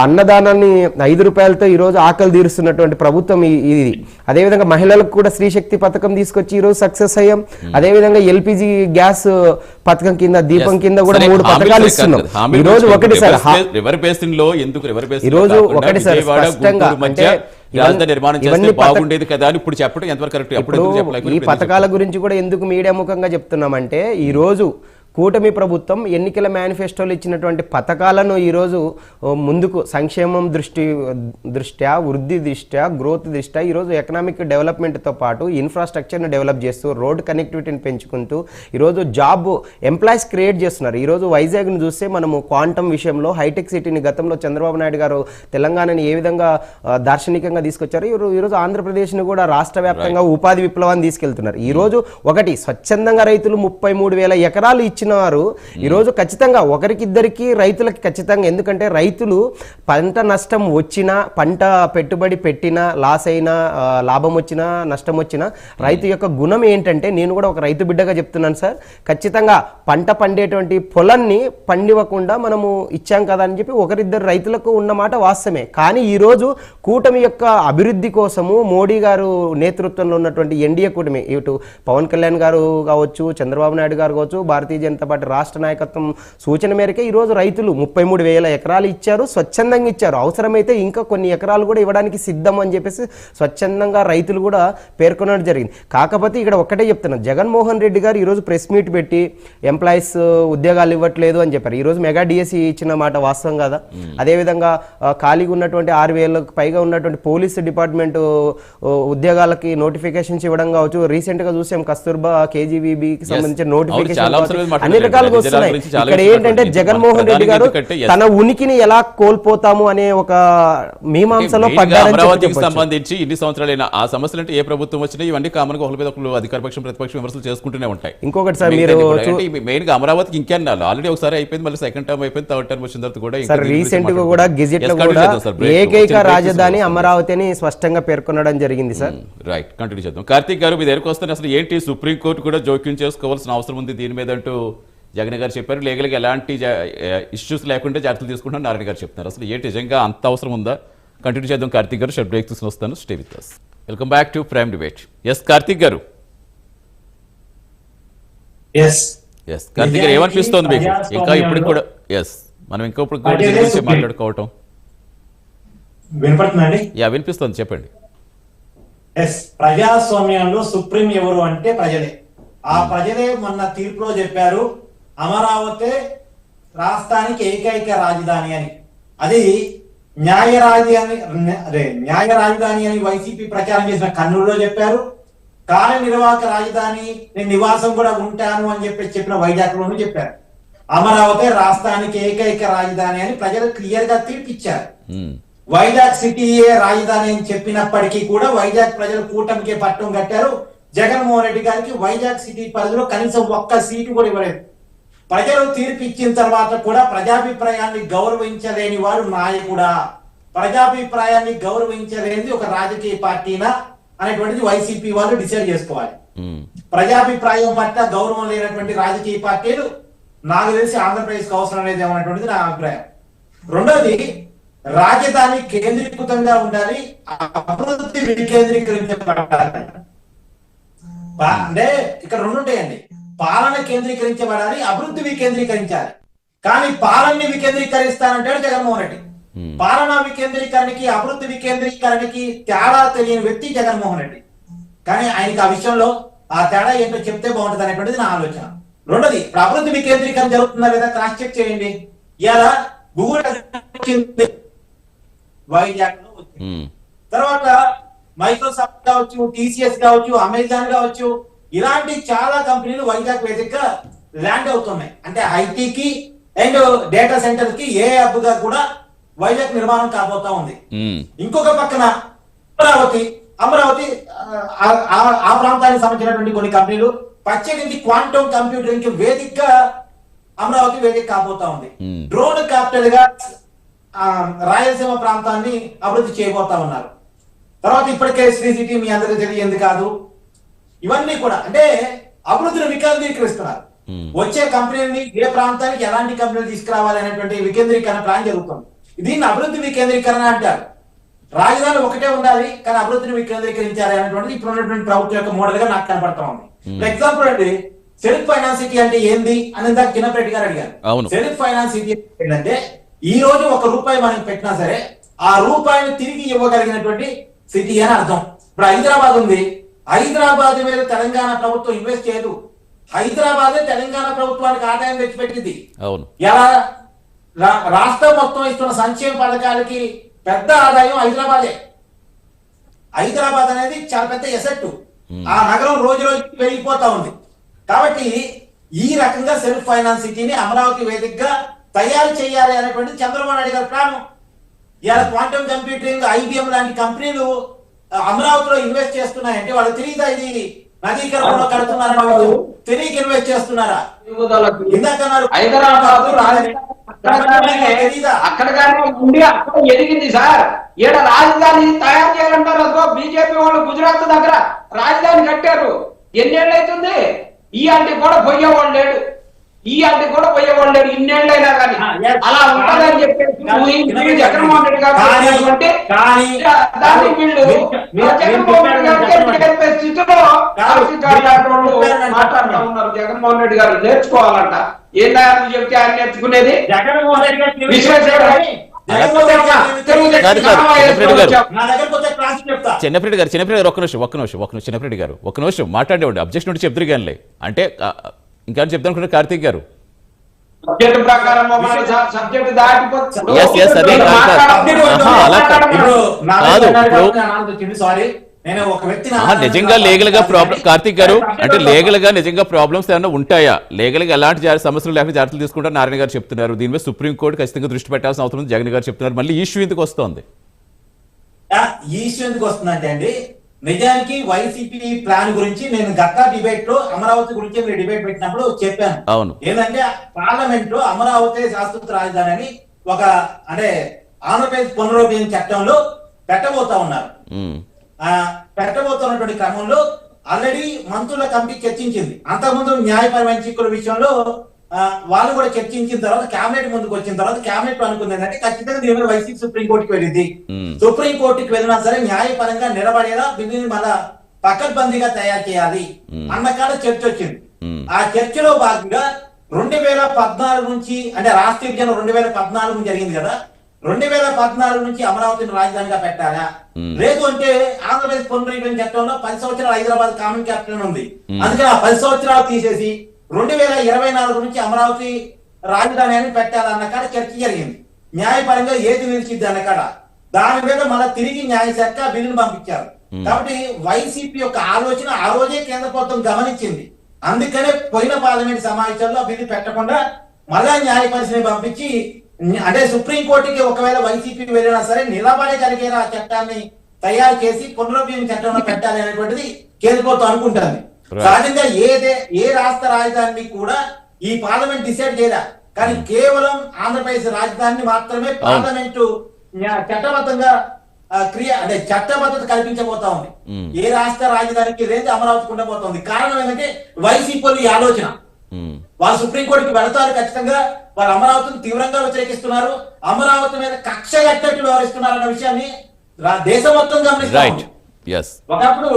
అన్నదానాన్ని 5 రూపాయలతో ఈరోజు ఆకలి తీరుస్తున్నటువంటి ప్రభుత్వం ఇది. అదేవిధంగా మహిళలకు కూడా స్త్రీశక్తి పథకం తీసుకొచ్చి ఈరోజు సక్సెస్ అయ్యాం. అదేవిధంగా LPG గ్యాస్ పథకం కింద, దీపం కింద కూడా 3 పథకాలు ఇస్తున్నాం. ఈ రోజు ఒకటి సార్, ఈరోజు ఒకటి సార్ స్పష్టంగా అంటే బాగుండేది కదా అని ఇప్పుడు చెప్పడం ఎంతవరకు కరెక్ట్? ఈ పథకాల గురించి కూడా ఎందుకు మీడియా ముఖంగా చెప్తున్నామంటే ఈ రోజు కూటమి ప్రభుత్వం ఎన్నికల మేనిఫెస్టోలో ఇచ్చినటువంటి పథకాలను ఈరోజు ముందుకు సంక్షేమం దృష్ట్యా, వృద్ధి దృష్ట్యా, గ్రోత్ దృష్ట్యా ఈరోజు ఎకనామిక్ డెవలప్మెంట్తో పాటు ఇన్ఫ్రాస్ట్రక్చర్ని డెవలప్ చేస్తూ, రోడ్ కనెక్టివిటీని పెంచుకుంటూ ఈరోజు జాబ్ ఎంప్లాయీస్ క్రియేట్ చేస్తున్నారు. ఈరోజు వైజాగ్ని చూస్తే మనము క్వాంటమ్ విషయంలో హైటెక్ సిటీని గతంలో చంద్రబాబు నాయుడు గారు తెలంగాణని ఏ విధంగా దార్శనికంగా తీసుకొచ్చారు, ఈరోజు ఆంధ్రప్రదేశ్ని కూడా రాష్ట్ర వ్యాప్తంగా ఉపాధి విప్లవాన్ని తీసుకెళ్తున్నారు. ఈరోజు ఒకటి స్వచ్ఛందంగా రైతులు 33,000 ఎకరాలు ఇచ్చిన వారు ఈరోజు ఖచ్చితంగా ఒకరికిద్దరికి రైతులకి ఖచ్చితంగా, ఎందుకంటే రైతులు పంట నష్టం వచ్చినా, పంట పెట్టుబడి పెట్టినా, లాస్ అయినా, లాభం వచ్చినా, నష్టం వచ్చినా రైతు యొక్క గుణం ఏంటంటే, నేను కూడా ఒక రైతు బిడ్డగా చెప్తున్నాను సార్, ఖచ్చితంగా పంట పండేటువంటి పొలాన్ని పండివ్వకుండా మనము ఇచ్చాం కదా అని చెప్పి ఒకరిద్దరు రైతులకు ఉన్నమాట వాస్తవమే. కానీ ఈరోజు కూటమి యొక్క అభివృద్ధి కోసము మోడీ గారు నేతృత్వంలో ఉన్నటువంటి ఎన్డీఏ కూటమి, ఇటు పవన్ కళ్యాణ్ గారు కావచ్చు, చంద్రబాబు నాయుడు గారు కావచ్చు, భారతీయ జనతా పార్టీ రాష్ట్ర నాయకత్వం సూచన మేరకే ఈరోజు రైతులు 33,000 ఎకరాలు ఇచ్చారు, స్వచ్ఛందంగా ఇచ్చారు. అవసరమైతే ఇంకా కొన్ని ఎకరాలు కూడా ఇవ్వడానికి సిద్ధం అని చెప్పేసి స్వచ్ఛందంగా రైతులు కూడా పేర్కొనడం జరిగింది. కాకపోతే ఇక్కడ ఒక్కటే చెప్తున్నాను, జగన్మోహన్ రెడ్డి గారు ఈరోజు ప్రెస్ మీట్ పెట్టి ఎంప్లాయీస్ ఉద్యోగాలు ఇవ్వట్లేదు అని చెప్పారు. ఈరోజు మెగా డిఎస్సి ఇచ్చిన మాట వాస్తవం కదా. అదేవిధంగా ఖాళీగా ఉన్నటువంటి 6,000కు పైగా ఉన్నటువంటి పోలీస్ డిపార్ట్మెంట్ ఉద్యోగాలకి నోటిఫికేషన్స్ ఇవ్వడం కావచ్చు. రీసెంట్ గా చూసాం కస్తూర్బా KGVBకి సంబంధించిన నోటిఫికేషన్ అన్ని రకాలుగా వస్తున్నాయి. ఇక్కడ ఏంటంటే జగన్మోహన్ రెడ్డి గారు తన ఉనికిని ఎలా కోల్పోతాము అనే ఒక మీమాంసలో అమరావతికి సంబంధించి ఇన్ని సంవత్సరాలైనా ఆ సమస్యలు అంటే ఏ ప్రభుత్వం వచ్చినా ఇవన్నీ కామన్ గా ఒకరి మీద ఒకరు అధికార పక్షం ప్రతిపక్షం విమర్శలు చేసుకుంటూనే ఉంటాయి. ఇంకొకటి సార్, మీరు మెయిన్ గా అమరావతికి ఇంకెన్నాళ్ళు ఆల్రెడీ ఒకసారి అయిపోయింది, మళ్ళీ సెకండ్ టర్మ్ అయిపోయింది, థర్డ్ టర్మ్ వచ్చిన తర్వాత కూడా సార్ రీసెంట్ గా కూడా గెజెట్ లో కూడా ఏకైక రాజధాని అమరావతి అని స్పష్టంగా పేర్కొనడం జరిగింది సార్. రైట్, కంటిన్యూ చేద్దాం. కార్తీక్ గారు మీ దగ్గరకు వస్తే అసలు ఏంటి సుప్రీంకోర్టు కూడా జోక్యం చేసుకోవాల్సిన అవసరం ఉంది దీని మీద అంటూ జగన్ గారు చెప్పారు. లీగల్గా ఎలాంటి ఇష్యూస్ లేకుండా జాగ్రత్తలు తీసుకుంటారు నారాయణ గారు చెప్తున్నారు. అసలు ఏంటి నిజంగా అంత అవసరం ఉందా? కంటిన్యూ చేద్దాం. కార్తీక్ గారు షార్ట్ బ్రేక్ తీసుకుని వస్తాను. Stay with us. Welcome back to prime debate. S Karthik గారు. ఎస్ కార్తీక్ గారు, ఏమనిపిస్తోంది మీకు? ఇంకా ఇప్పటికి కూడా మనం ఇంకా ఇప్పుడు గురించి మాట్లాడుకోవటం వినపడుతుందండి? వినిపిస్తుంది, చెప్పండి. ప్రజాస్వామ్యంలో సుప్రీం ఎవరు అంటే ప్రజలే. ఆ ప్రజలే మొన్న తీర్పులో చెప్పారు అమరావతి రాష్ట్రానికి ఏకైక రాజధాని అని. అది న్యాయ రాజధాని అని వైసీపీ ప్రచారం చేసిన కర్నూలులో చెప్పారు. కార్యనిర్వాహక రాజధాని నేను నివాసం కూడా ఉంటాను అని చెప్పిన వైజాగ్ లోనూ చెప్పారు. అమరావతి రాష్ట్రానికి ఏకైక రాజధాని అని ప్రజలు క్లియర్ గా తీర్పిచ్చారు. వైజాగ్ సిటీయే రాజధాని అని చెప్పినప్పటికీ కూడా వైజాగ్ ప్రజలు కూటమికే పట్టం కట్టారు. జగన్మోహన్ రెడ్డి గారికి వైజాగ్ సిటీ పరిధిలో కనీసం ఒక్క సీటు కూడా ఇవ్వలేదు. ప్రజలు తీర్పు ఇచ్చిన తర్వాత కూడా ప్రజాభిప్రాయాన్ని గౌరవించలేని వాడు నాయకుడా, ప్రజాభిప్రాయాన్ని గౌరవించలేనిది ఒక రాజకీయ పార్టీనా అనేటువంటిది వైసీపీ వాళ్ళు డిసైడ్ చేసుకోవాలి. ప్రజాభిప్రాయం పట్ల గౌరవం లేనటువంటి రాజకీయ పార్టీలు నాకు తెలిసి ఆంధ్రప్రదేశ్కి అవసరం లేదు అనేటువంటిది నా అభిప్రాయం. రెండోది, రాజధాని కేంద్రీకృతంగా ఉండాలి, అభివృద్ధి వికేంద్రీకరించబడాలి. అంటే ఇక్కడ రెండు ఉంటాయండి, పాలన కేంద్రీకరించబడాలి, అభివృద్ధి వికేంద్రీకరించాలి. కానీ పాలనని వికేంద్రీకరిస్తానంటాడు జగన్మోహన్ రెడ్డి. పాలనా వికేంద్రీకరణకి అభివృద్ధి వికేంద్రీకరణకి తేడా తెలియని వ్యక్తి జగన్మోహన్ రెడ్డి. కానీ ఆయనకి ఆ విషయంలో ఆ తేడా ఏంటో చెప్తే బాగుంటుంది అనేటువంటిది నా ఆలోచన. రెండోది, అభివృద్ధి వికేంద్రీకరణ జరుగుతుందా లేదా క్రాస్ చెక్ చేయండి. ఇలా గూగుల్ వైజాగ్ లో వచ్చింది, తర్వాత మైక్రోసాఫ్ట్ కావచ్చు, టీసీఎస్ కావచ్చు, అమెజాన్ కావచ్చు, ఇలాంటి చాలా కంపెనీలు వైజాగ్ వేదికగా ల్యాండ్ అవుతున్నాయి. అంటే ఐటీకి అండ్ డేటా సెంటర్ కి ఏ హబ్ గా కూడా వైజాగ్ నిర్మాణం కాబోతా ఉంది. ఇంకొక పక్కన అమరావతి ఆ ప్రాంతానికి సంబంధించినటువంటి కొన్ని కంపెనీలు ప్రత్యేకించి క్వాంటమ్ కంప్యూటింగ్ కి వేదికగా అమరావతి వేదిక కాబోతా ఉంది. డ్రోన్ క్యాపిటల్ గా రాయలసీమ ప్రాంతాన్ని అభివృద్ధి చేయబోతా ఉన్నారు. తర్వాత ఇప్పటికే శ్రీ సిటీ మీ అందరికీ తెలియంది కాదు. ఇవన్నీ కూడా అంటే అభివృద్ధిని వికేంద్రీకరిస్తున్నారు. వచ్చే కంపెనీని ఏ ప్రాంతానికి ఎలాంటి కంపెనీలు తీసుకురావాలి అనేటువంటి వికేంద్రీకరణ ప్లాన్ జరుగుతుంది. దీన్ని అభివృద్ధి వికేంద్రీకరణ అంటారు. రాజధాని ఒకటే ఉండాలి కానీ అభివృద్ధిని వికేంద్రీకరించాలి అనేటువంటిది ఇప్పుడు ఉన్నటువంటి ప్రభుత్వం యొక్క మోడల్ గా నాకు కనపడతా ఉంది. ఫర్ ఎగ్జాంపుల్ అండి, సెల్ఫ్ ఫైనాన్స్ సిటీ అంటే ఏంది అని ఇందాక చిన్నపరెడ్డి గారు అడిగారు. సెల్ఫ్ ఫైనాన్స్ సిటీ ఏంటంటే ఈ రోజు ₹1 మనం పెట్టినా సరే ఆ రూపాయిని తిరిగి ఇవ్వగలిగినటువంటి సిటీ అని అర్థం. ఇప్పుడు హైదరాబాద్ ఉంది, హైదరాబాద్ మీద తెలంగాణ ప్రభుత్వం ఇన్వెస్ట్ చేయదు, హైదరాబాద్ తెలంగాణ ప్రభుత్వానికి ఆదాయం తెచ్చిపెట్టింది. ఎలా రాష్ట్రం మొత్తం ఇస్తున్న సంక్షేమ పథకాలకి పెద్ద ఆదాయం హైదరాబాదే. హైదరాబాద్ అనేది చాలా పెద్ద ఎసెట్. ఆ నగరం రోజు రోజుకి పెరిగిపోతా ఉంది. కాబట్టి ఈ రకంగా సెల్ఫ్ ఫైనాన్స్ సిటీని అమరావతి వేదికగా తయారు చేయాలి అనేటువంటి చంద్రబాబు నాయుడు గారి ప్లాన్. ఇవాళ క్వాంటమ్ కంప్యూటింగ్, ఐబిఎం లాంటి కంపెనీలు అమరావతిలో ఇన్వెస్ట్ చేస్తున్నాయంటే వాళ్ళు తెలియదా ఇది నదీకరణలో కడుతున్నారని? తెలియక ఇన్వెస్ట్ చేస్తున్నారా? అక్కడ ఉండి అక్కడ ఎదిగింది సార్. ఈడ రాజధాని తయారు చేయాలంటారు. అదిగో బీజేపీ వాళ్ళు గుజరాత్ దగ్గర రాజధాని కట్టారు. ఎన్నేళ్ళు అవుతుంది? ఈ అంటే కూడా పోయేవాళ్ళు లేడు, ఈ అంటే కూడా పోయేవాళ్ళు లేడు. ఇన్నేళ్ళైనా కానీ అలా ఉంటుందని చెప్పేసి జగన్మోహన్ రెడ్డి గారు దాన్ని వీళ్ళు జగన్మోహన్ రెడ్డి గారు చెప్పే స్థితిలో మాట్లాడుతూ ఉన్నారు. జగన్మోహన్ రెడ్డి గారు నేర్చుకోవాలంట. ఏందా చెప్తే ఆయన నేర్చుకునేది? జగన్మోహన్ రెడ్డి గారు చిన్నప్రెడ్డి గారు ఒక్క నిమిషం మాట్లాడేవాడు. అబ్జెక్షన్ ఉంటే చెప్తారు కానీ అంటే ఇంకా చెప్తాను అనుకుంటే కార్తీక్ గారు నిజంగా లీగల్ గా ప్రాబ్లం కార్తీక్ గారు అంటే లీగల్ గా నిజంగా ప్రాబ్లమ్స్ ఏమైనా ఉంటాయా? లీగల్ గా ఎలాంటి సమస్యలు లేకుండా జాగ్రత్తలు తీసుకుంటారు నారాయణ గారు చెప్తున్నారు. దీని మీద సుప్రీంకోర్టు ఖచ్చితంగా దృష్టి పెట్టాల్సిన అవసరం జగన్ గారు చెప్తున్నారు. మళ్ళీ ఇష్యూ ఎందుకు వస్తుంది? ఈ ఇష్యూ ఎందుకు వస్తుందంటే అండి, నిజానికి వైసీపీ ప్లాన్ గురించి నేను గత డిబేట్ లో అమరావతి గురించి మీరు డిబేట్ పెట్టినప్పుడు చెప్పాను. అవును, ఏంటంటే పార్లమెంట్ లో అమరావతి శాశ్వత రాజధాని అని ఒక అంటే ఆంధ్రప్రదేశ్ పునరుద్ధరణ చట్టంలో పెట్టబోతా ఉన్నారు. పెట్టబోతున్నటువంటి క్రమంలో ఆల్రెడీ మంత్రుల కమిటీ చర్చించింది. అంతకుముందు న్యాయపరమైన చిక్కుల విషయంలో వాళ్ళు కూడా చర్చించిన తర్వాత కేబినెట్ ముందుకు వచ్చిన తర్వాత కేబినెట్ అనుకుంది ఏంటంటే ఖచ్చితంగా దీని మీద వైసీపీ సుప్రీంకోర్టుకి వెళ్ళింది. సుప్రీంకోర్టుకి వెళ్ళినా సరే న్యాయపరంగా నిలబడేలా దీనిని మళ్ళా పకడ్బందీగా తయారు చేయాలి అన్న కాడ చర్చ వచ్చింది. ఆ చర్చలో భాగంగా 2014 నుంచి అంటే రాష్ట్ర విభజన 2014 జరిగింది కదా, 2014 నుంచి అమరావతిని రాజధానిగా పెట్టాలా, లేదు అంటే ఆంధ్రప్రదేశ్ పునరుద్ధరణ చట్టంలో 10 సంవత్సరాలు హైదరాబాద్ కామన్ క్యాపిటల్ ఉంది, అందుకని ఆ 10 సంవత్సరాలు తీసేసి 2024 నుంచి అమరావతి రాజధాని అని పెట్టాలన్న కాడ చర్చ జరిగింది. న్యాయపరంగా ఏది నిలిచిద్ది అన్న కాడ దాని మీద మళ్ళీ తిరిగి న్యాయశాఖ బిల్లును పంపించారు. కాబట్టి వైసీపీ యొక్క ఆలోచన ఆ రోజే కేంద్ర ప్రభుత్వం గమనించింది. అందుకనే పోయిన పార్లమెంట్ సమావేశాల్లో బిల్లు పెట్టకుండా మళ్ళా న్యాయ పరిస్థితిని పంపించి అంటే సుప్రీంకోర్టుకి ఒకవేళ వైసీపీ వెళ్ళినా సరే నిలబడగలిగేలా చట్టాన్ని తయారు చేసి పునరుద్ధరణ చట్టంలో పెట్టాలి అనేటువంటిది కేంద్ర ప్రభుత్వం అనుకుంటుంది. సహజంగా ఏ రాష్ట్ర రాజధానిని కూడా ఈ పార్లమెంట్ డిసైడ్ చేయదా, కానీ కేవలం ఆంధ్రప్రదేశ్ రాజధానిని మాత్రమే పార్లమెంటు చట్టబద్ధంగా అంటే చట్టబద్ధత కల్పించబోతా ఉంది. ఏ రాష్ట్ర రాజధానికి లేదు అమరావతికి ఉండబోతోంది. కారణం ఏంటంటే వైసీపీ ఈ ఆలోచన వాళ్ళు సుప్రీంకోర్టుకి వెళతారు ఖచ్చితంగా. వాళ్ళు అమరావతిని తీవ్రంగా వ్యతిరేకిస్తున్నారు, అమరావతి మీద కక్ష కట్టినట్టు వ్యవహరిస్తున్నారు అన్న విషయాన్ని దేశం మొత్తం గమనిస్తారు. ఒకప్పుడు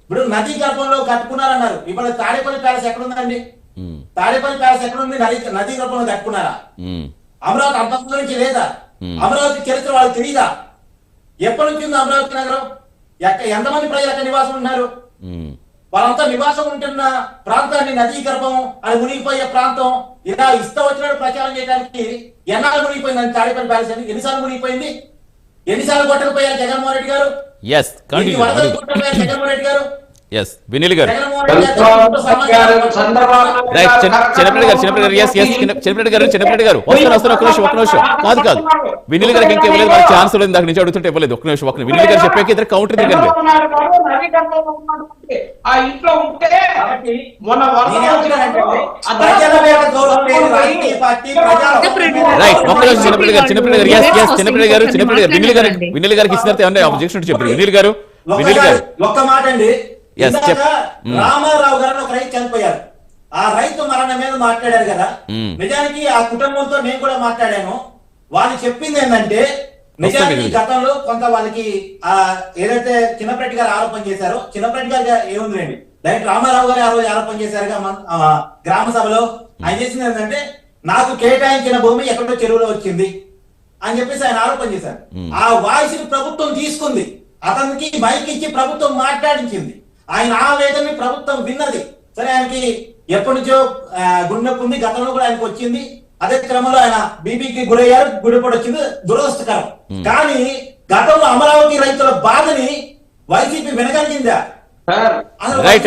ఇప్పుడు నదీ గర్భంలో కట్టుకున్నారన్నారు, ఇప్పుడు తాడేపల్లి ప్యాలెస్ ఎక్కడ ఉందండి? తాడేపల్లి ప్యాలెస్ ఎక్కడ ఉంది? నదీ గర్భంలో కట్టుకున్నారా? అమరావతి అంతకుముందు నుంచి లేదా? అమరావతి చరిత్ర వాళ్ళకి తెలియదా? ఎప్పటి నుంచి ఉంది అమరావతి నగరం? ఎంతమంది ప్రజలు అక్కడ నివాసం ఉన్నారు? వాళ్ళంతా నివాసం ఉంటున్న ప్రాంతాన్ని నదీ గర్భం అని మునిగిపోయే ప్రాంతం ఇలా ఇష్టం వచ్చినట్టు ప్రచారం చేయడానికి ఎన్నాళ్ళు మునిగిపోయింది తాడేపల్లి ప్యాలెస్ అని? ఎన్నిసార్లు మునిగిపోయింది? ఎన్నిసార్లు కొట్టకపోయారు జగన్మోహన్ రెడ్డి గారు? జగన్మోహన్ రెడ్డి గారు వినీల్ గారు చిన్నప్పటి గారు వస్తున్నా ఒక నిమిషం కాదు వినీల్ గారికి ఇంకా ఇవ్వలేదు, మనకి ఛాన్స్ లేదు, దాని నుంచి అడుగుతుంటే ఇవ్వలేదు. ఒక నిమిషం వినీల్ గారు చెప్పాక ఇద్దరు కౌంటర్ దిగండి. రైట్ ఒక్క నిమిషం చిన్నప్పటి గారు వినీల్ గారికి ఇచ్చిన ఏమన్నా అబ్జెక్షన్ చెప్పారు వినీల్ గారు ఒక్క మాట అండి. రామారావు గారు ఒక రైతు చనిపోయారు, ఆ రైతు మరణం మీద మాట్లాడారు కదా. నిజానికి ఆ కుటుంబంతో నేను కూడా మాట్లాడాను. వాళ్ళు చెప్పింది ఏంటంటే నిజానికి గతంలో కొంత వాళ్ళకి ఏదైతే చిన్నప్పటి గారు ఆరోపణ చేశారో, చిన్నప్పటి గారు ఏముందండి డైరెక్ట్ రామారావు గారు ఆ రోజు ఆరోపణ చేశారుగా గ్రామ సభలో. ఆయన చేసింది ఏంటంటే నాకు కేటాయించిన భూమి ఎక్కడో చెరువులో వచ్చింది అని చెప్పేసి ఆయన ఆరోపణ చేశారు. ఆ వాయిస్ ని ప్రభుత్వం తీసుకుంది, అతనికి మైక్ ఇచ్చి ప్రభుత్వం మాట్లాడించింది. ఆయన ఆవేదనని ప్రభుత్వం విన్నది. సరే ఆయనకి ఎప్పటి నుంచో గుండె నొప్పి ఉంది, గతంలో కూడా ఆయనకు వచ్చింది. అదే క్రమంలో ఆయన బీపీకి గురయ్యారు, గుండెపోటు వచ్చింది, దురదృష్టకరం. కానీ గతంలో అమరావతి రైతుల బాధని వైసీపీ వినగలిగిందా? రైట్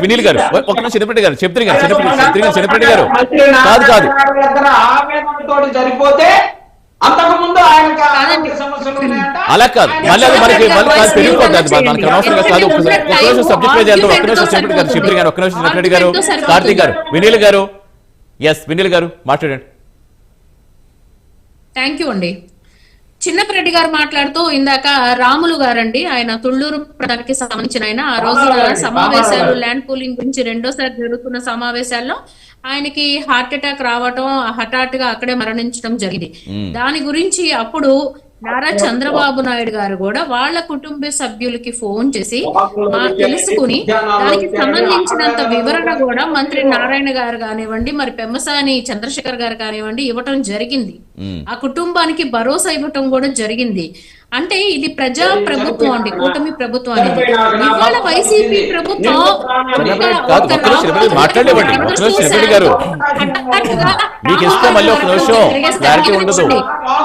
వినీల్ గారు ఒక నిమిషం చిన్నప్పటి గారు చిన్నప్పటి గారు కాదు సరిపోతే అంతకు ముందు ఆయనకి సమస్యలు అలా కాదు, మళ్ళీ అది మనకి పెరిగిపోతుంది, మనకి అనవసరంగా కాదు. ఒక నిమిషం సబ్జెక్ట్ పేజ్ వెళ్తాం. ఒక్క నిమిషం చిన్నప్పటి గారు ఒక్క నిమిషం చిన్నప్పటి గారు కార్తీక్ గారు వినీల్ గారు వినీల్ గారు మాట్లాడండి. థ్యాంక్ యూ అండి. చిన్నపరెడ్డి గారు మాట్లాడుతూ ఇందాక రాములు గారండి, ఆయన తుళ్ళూరు ప్రాంతానికి సంబంధించిన ఆయన ఆ రోజు సమావేశాలు ల్యాండ్ పూలింగ్ గురించి రెండోసారి జరుగుతున్న సమావేశాల్లో ఆయనకి హార్ట్ అటాక్ రావటం, హఠాత్ గా అక్కడే మరణించడం జరిగింది. దాని గురించి అప్పుడు నారా చంద్రబాబు నాయుడు గారు కూడా వాళ్ళ కుటుంబ సభ్యులకి ఫోన్ చేసి తెలుసుకుని దానికి సంబంధించినంత వివరణ కూడా మంత్రి నారాయణ గారు కానివ్వండి, మరి పెమ్మసాని చంద్రశేఖర్ గారు కానివ్వండి ఇవ్వటం జరిగింది. ఆ కుటుంబానికి భరోసా ఇవ్వటం కూడా జరిగింది. అంటే ఇది ప్రజా ప్రభుత్వం అండి, కూటమి ప్రభుత్వం అనేది. ఇవాళ వైసీపీ ప్రభుత్వం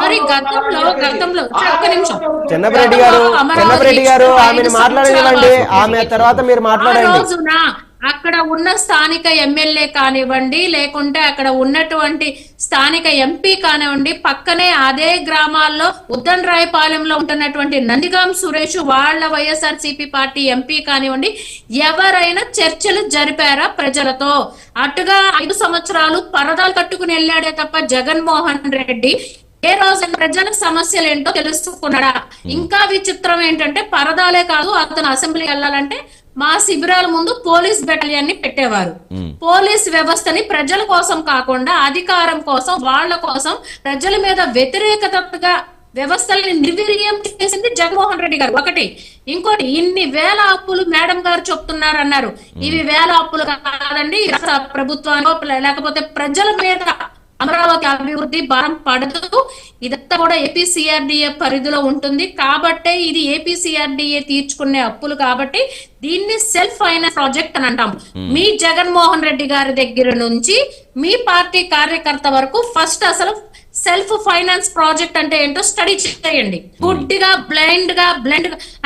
మరి గతంలో ఒక నిమిషం చెన్నపరెడ్డి గారు ఆమెను మాట్లాడనివ్వండి, ఆమె తర్వాత మీరు మాట్లాడండి. అక్కడ ఉన్న స్థానిక ఎమ్మెల్యే కానివ్వండి, లేకుంటే అక్కడ ఉన్నటువంటి స్థానిక ఎంపీ కానివ్వండి, పక్కనే అదే గ్రామాల్లో ఉద్దనరాయపాలెంలో ఉంటున్నటువంటి నందిగాం సురేష్ వాళ్ళ వైఎస్ఆర్సీపీ పార్టీ ఎంపీ కానివ్వండి, ఎవరైనా చర్చలు జరిపారా ప్రజలతో? అటుగా 5 సంవత్సరాలు పరదాలు కట్టుకుని వెళ్ళాడే తప్ప జగన్మోహన్ రెడ్డి ఏ రోజు ప్రజల సమస్యలు ఏంటో తెలుసుకున్నాడా? ఇంకా విచిత్రం ఏంటంటే పరదాలే కాదు, అతను అసెంబ్లీకి వెళ్ళాలంటే మా శిబిరాల ముందు పోలీస్ బెటాలియన్ ని పెట్టేవారు. పోలీస్ వ్యవస్థని ప్రజల కోసం కాకుండా అధికారం కోసం, వాళ్ళ కోసం, ప్రజల మీద వ్యతిరేకతగా వ్యవస్థల్ని నిర్వీర్యం చేసింది జగన్మోహన్ రెడ్డి గారు. ఒకటి. ఇంకోటి, ఇన్ని వేల అప్పులు మేడం గారు చెప్తున్నారు అన్నారు. ఇవి వేల అప్పులు కాదండి, ప్రభుత్వానికి లేకపోతే ప్రజల మీద అమరావతి అభివృద్ధి భారం పడదు. ఇదంతా కూడా ఏపీసీఆర్డీఏ పరిధిలో ఉంటుంది కాబట్టే ఇది ఏపీసీఆర్డీఏ తీర్చుకునే అప్పులు కాబట్టి దీన్ని సెల్ఫ్ ఫైనాన్స్ ప్రాజెక్ట్ అని అంటాం. మీ జగన్మోహన్ రెడ్డి గారి దగ్గర నుంచి మీ పార్టీ కార్యకర్త వరకు ఫస్ట్ అసలు సెల్ఫ్ ఫైనాన్స్ ప్రాజెక్ట్ అంటే ఏంటో స్టడీ చేయండి. గుడ్డిగా బ్లైండ్ గా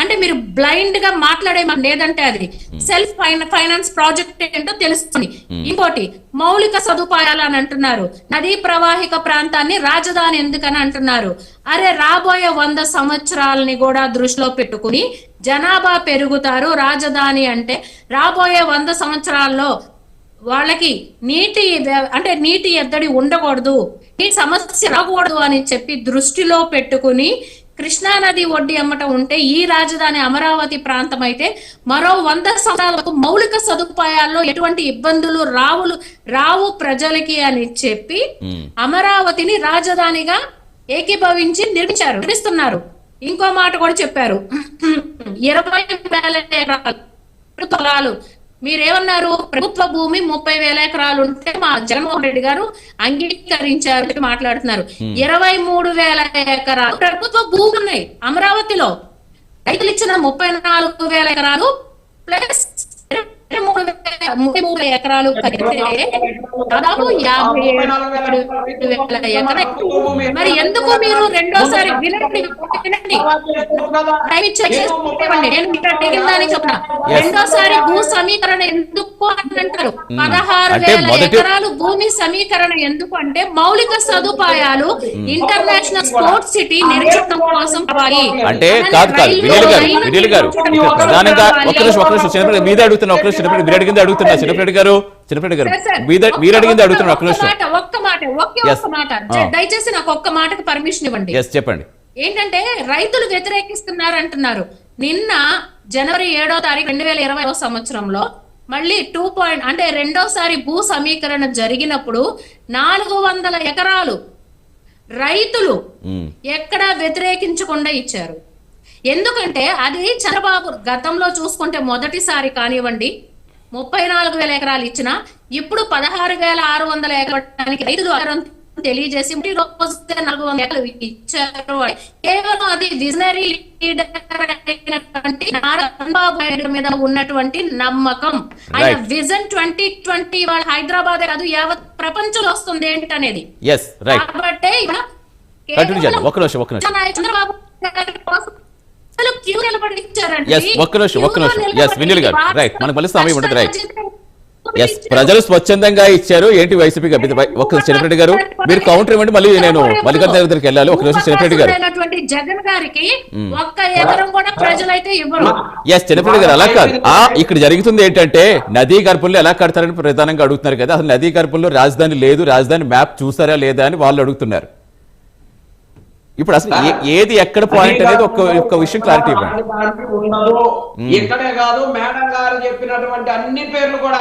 అంటే మీరు బ్లైండ్ గా మాట్లాడే లేదంటే అది సెల్ఫ్ ఫైనాన్స్ ప్రాజెక్ట్ ఏంటో తెలుస్తుంది. ఇంకోటి, మౌలిక సదుపాయాలు అని అంటున్నారు. నదీ ప్రవాహిక ప్రాంతాన్ని రాజధాని ఎందుకని అంటున్నారు. అరే రాబోయే 100 సంవత్సరాలని కూడా దృష్టిలో పెట్టుకుని జనాభా పెరుగుతారు. రాజధాని అంటే రాబోయే 100 సంవత్సరాల్లో వాళ్ళకి నీటి ఎద్దడి ఉండకూడదు, నీటి సమస్య రాకూడదు అని చెప్పి దృష్టిలో పెట్టుకుని కృష్ణా నది ఒడ్డి అమ్మట ఉంటే ఈ రాజధాని అమరావతి ప్రాంతం అయితే మరో 100 సంవత్సరాలకు మౌలిక సదుపాయాల్లో ఎటువంటి ఇబ్బందులు రావు ప్రజలకి అని చెప్పి అమరావతిని రాజధానిగా ఏకీభవించి నిర్మిస్తున్నారు. ఇంకో మాట కూడా చెప్పారు, 20,000 ఎకరాలు పొలాలు. మీరేమన్నారు, ప్రభుత్వ భూమి 30,000 ఎకరాలు ఉంటే మా జగన్మోహన్ రెడ్డి గారు అంగీకరించారు మాట్లాడుతున్నారు. 23,000 ఎకరాలు ప్రభుత్వ భూమి ఉన్నాయి అమరావతిలో. రైతులు ఇచ్చిన 34,000 ఎకరాలు ప్లస్ 33,000 ఎకరాలు కలిపితే దాదాపు 57,000 ఎకరాలు. మరి ఎందుకు మీరు రెండోసారి వినండి రెండోసారి భూ సమీకరణ ఎందుకు అని అంటారు? 16,000 ఎకరాలు భూమి సమీకరణ ఎందుకు అంటే మౌలిక సదుపాయాలు ఇంటర్నేషనల్ స్పోర్ట్స్ సిటీ నిర్మించడం కోసం కావాలి. అంటే కాదు వినీల్ గారు ప్రధానంగా ఒక్క నిమిషం చిన్నప్పటి మీదే అడుగుతున్నా, ఒక్క నిమిషం చిన్నప్పటి మీరు అడిగింది అడుగుతున్నా. చిన్నప్పటి గారు మీరు అడిగింది అడుగుతున్నా. ఒక్క మాట దయచేసి నాకు ఒక్క మాటకు పర్మిషన్ ఇవ్వండి. చెప్పండి. ఏంటంటే రైతులు వ్యతిరేకిస్తున్నారు అంటున్నారు. నిన్న జనవరి 7వ తారీఖు 2020 సంవత్సరంలో మళ్ళీ అంటే రెండోసారి భూ సమీకరణ జరిగినప్పుడు 400 ఎకరాలు రైతులు ఎక్కడా వ్యతిరేకించకుండా ఇచ్చారు. ఎందుకంటే అది చంద్రబాబు గతంలో చూసుకుంటే మొదటిసారి కానివ్వండి 34,000 ఎకరాలు ఇచ్చిన, ఇప్పుడు 16,600 ఎకరానికి రైతులు తెలియజేసి 400 ఎకరాలు ఇచ్చారు. కేవలం అది విజనరీ లీడర్ అయినటువంటి చంద్రబాబు నాయుడు మీద ఉన్నటువంటి నమ్మకం. ఆయన విజన్ 2020 వాళ్ళ హైదరాబాద్ కాదు యావత్ ప్రపంచంలో వస్తుంది ఏంటనేది. కాబట్టి చంద్రబాబు ప్రజలు స్వచ్ఛందంగా ఇచ్చారు. ఏంటి వైసీపీకి ఒక్క చిన్నరెడ్డి గారు మీరు కౌంటర్ ఇవ్వండి, మళ్ళీ నేను మల్లికార్జున దగ్గరికి వెళ్ళాలి. ఒక నిమిషం చిన్నరెడ్డి గారు. జగన్ గారికి ఒక్క ఎకరం కూడా ప్రజలైతే ఇవ్వరు. చిన్నరెడ్డి గారు అలా కాదు. ఇక్కడ జరుగుతుంది ఏంటంటే నదీ గర్భంలో ఎలా కడతారని ప్రధానంగా అడుగుతున్నారు కదా. అసలు నదీ గర్భంలో రాజధాని లేదు, రాజధాని మ్యాప్ చూసారా లేదా అని వాళ్ళు అడుగుతున్నారు. ఇప్పుడు అసలు ఏది ఎక్కడ పాయింట్ అనేది ఒక విషయం క్లారిటీ ఇవ్వండి. ఇక్కడే కాదు, మేడం గారు చెప్పినటువంటి అన్ని పేర్లు కూడా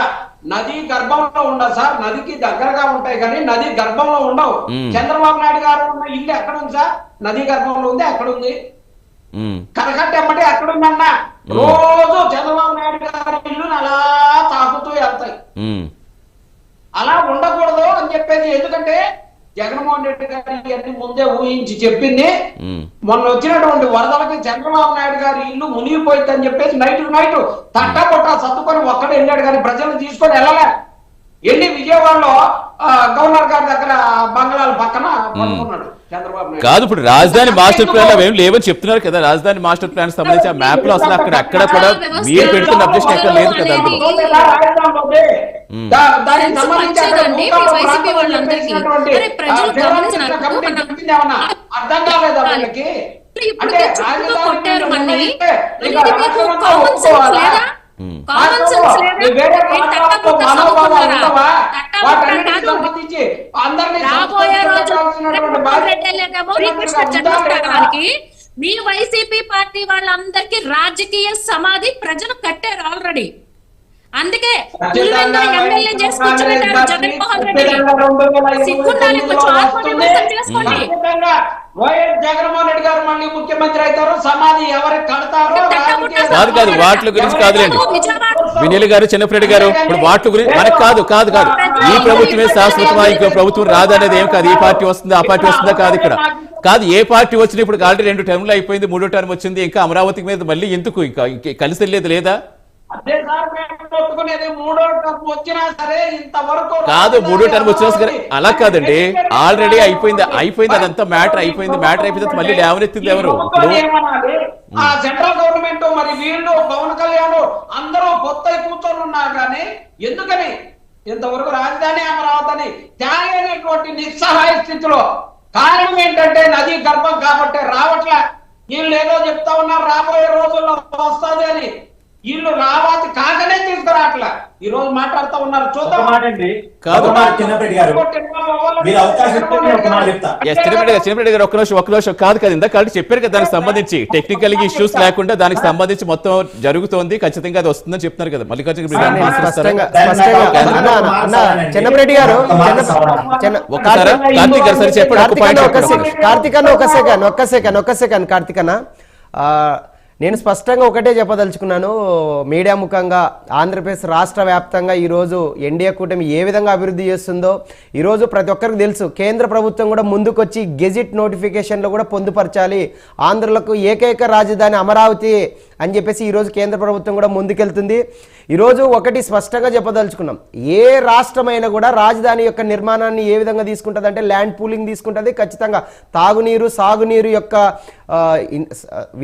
నదీ గర్భంలో ఉండవు సార్. నదికి దగ్గరగా ఉంటాయి కానీ నది గర్భంలో ఉండవు. చంద్రబాబు నాయుడు గారు ఉన్న ఇల్లు ఎక్కడ ఉంది సార్? నదీ గర్భంలో ఉంది. ఎక్కడ ఉంది? కరకట్టెమ్మటే ఎక్కడ ఉందన్నా? రోజు చంద్రబాబు నాయుడు గారి ఇల్లుని అలా తాకుతూ వెళ్తాయి. అలా ఉండకూడదు అని చెప్పేది. ఎందుకంటే జగన్మోహన్ రెడ్డి గారి అన్ని ముందే ఊహించి చెప్పింది. మొన్న వచ్చినటువంటి వరదలకి చంద్రబాబు నాయుడు గారి ఇల్లు మునిగిపోయిందని చెప్పేసి నైట్ తట్టా కొట్టా సర్దుకొని ఒక్కడే వెళ్ళాడు కానీ ప్రజలను తీసుకొని వెళ్ళలే. వెళ్ళి విజయవాడలో గవర్నర్ గారి దగ్గర బంగ్లాల పక్కన పడుకున్నాడు చంద్రబాబు నాయుడు. కాదు, ఇప్పుడు రాజధాని మాస్టర్ ప్లాన్ ఏం లేవని చెప్తున్నారు కదా. రాజధాని మాస్టర్ ప్లాన్ సంబంధించి ఆ మ్యాప్ లో అసలు అక్కడ కూడా మీరు పెడుతున్న అబ్జెక్షన్ ఎక్కడ లేదు కదా. దానికి సంబంధించి అర్థం కాలేదా వీళ్ళకి? అంటే మీ వైసీపీ పార్టీ వాళ్ళందరికీ రాజకీయ సమాధి ప్రజలు కట్టారు ఆల్రెడీ. అందుకే ఎమ్మెల్యే చేసుకుంటున్నారు జగన్మోహన్ రెడ్డి. సిగ్గుండాలి, కొంచెం ఆత్మవిమర్శనం చేసుకోండి. వైఎస్ జగన్మోహన్ రెడ్డి గారు మళ్ళీ ముఖ్యమంత్రి అవుతారు. సమాధి ఎవరికి కడతారో కాదు వాటి గురించి కాదులేండి. వినీల్ గారు, చిన్నరెడ్డి గారు, ఇప్పుడు వాటి గురించి మనకు కాదు ఈ ప్రభుత్వమే శాశ్వతమా ఇంకో ప్రభుత్వం రాదనేది ఏం కాదు. ఈ పార్టీ వస్తుందా ఆ పార్టీ వస్తుందా కాదు. ఇక్కడ కాదు, ఏ పార్టీ వచ్చినా ఇప్పుడు ఆల్రెడీ 2 టర్మ్లు అయిపోయింది, 3వ టర్మ్ వచ్చింది. ఇంకా అమరావతి మీద మళ్ళీ ఎందుకు ఇంకా కలిసి వెళ్ళేది లేదా? అదే సార్ మేము ఒప్పుకునేది. 3వ టర్మ్ వచ్చినా సరే ఇంతవరకు కాదు, 3వ టర్మ్ వచ్చినా సరే అలా కాదండి. ఆల్రెడీ అయిపోయింది అదంతా మ్యాటర్ అయిపోయింది. మ్యాటర్ అయిపోయింది మళ్ళీ లేవనెత్తింది ఎవరు? ఆ సెంట్రల్ గవర్నమెంట్ మరి వీళ్ళు పవన్ కళ్యాణ్ అందరూ కొత్త కూర్చొని ఉన్నారు కానీ ఎందుకని ఇంతవరకు రాజధాని అమరావతి త్యాగైనటువంటి నిస్సహాయ స్థితిలో. కారణం ఏంటంటే నదీ గర్భం కాబట్టి రావట్లే. వీళ్ళు ఏదో చెప్తా ఉన్నారు రాబోయే రోజుల్లో వస్తుంది అని. వీళ్ళు రావాలి కాకనే తీసుకురావట్లా. ఈ రోజు మాట్లాడుతూ ఉన్నారు, చూద్దాం. ఒక మాట అండి, కాదు. ఒక మాట చిన్నప్పటి గారు, మీరు అవకాశం ఇస్తే నేను ఒక మాట చెప్తా. చిన్నరెడ్డి గారు ఒక్క నిమిషం కాదు కదా, ఇందాక కాబట్టి చెప్పారు కదా, దానికి సంబంధించి టెక్నికల్ ఇష్యూస్ లేకుండా దానికి సంబంధించి మొత్తం జరుగుతోంది, ఖచ్చితంగా అది వస్తుందని చెప్తున్నారు కదా మల్లికార్జున చిన్నరెడ్డి గారు. ఒక్కసారి కార్తీక్ గారు సరే చెప్పండి, ఒక పాయింట్ ఒక్క సెకండ్ కార్తీకన్న, నేను స్పష్టంగా ఒకటే చెప్పదలుచుకున్నాను. మీడియా ముఖంగా ఆంధ్రప్రదేశ్ రాష్ట్ర వ్యాప్తంగా ఈరోజు ఎన్డీఏ కూటమి ఏ విధంగా అభివృద్ధి చేస్తుందో ఈరోజు ప్రతి ఒక్కరికి తెలుసు. కేంద్ర ప్రభుత్వం కూడా ముందుకొచ్చి గెజిట్ నోటిఫికేషన్లో కూడా పొందుపరచాలి, ఆంధ్రులకు ఏకైక రాజధాని అమరావతి అని చెప్పేసి ఈరోజు కేంద్ర ప్రభుత్వం కూడా ముందుకెళ్తుంది. ఈరోజు ఒకటి స్పష్టంగా చెప్పదలుచుకున్నాం, ఏ రాష్ట్రమైనా కూడా రాజధాని యొక్క నిర్మాణాన్ని ఏ విధంగా తీసుకుంటుంది అంటే ల్యాండ్ పూలింగ్ తీసుకుంటుంది. ఖచ్చితంగా తాగునీరు సాగునీరు యొక్క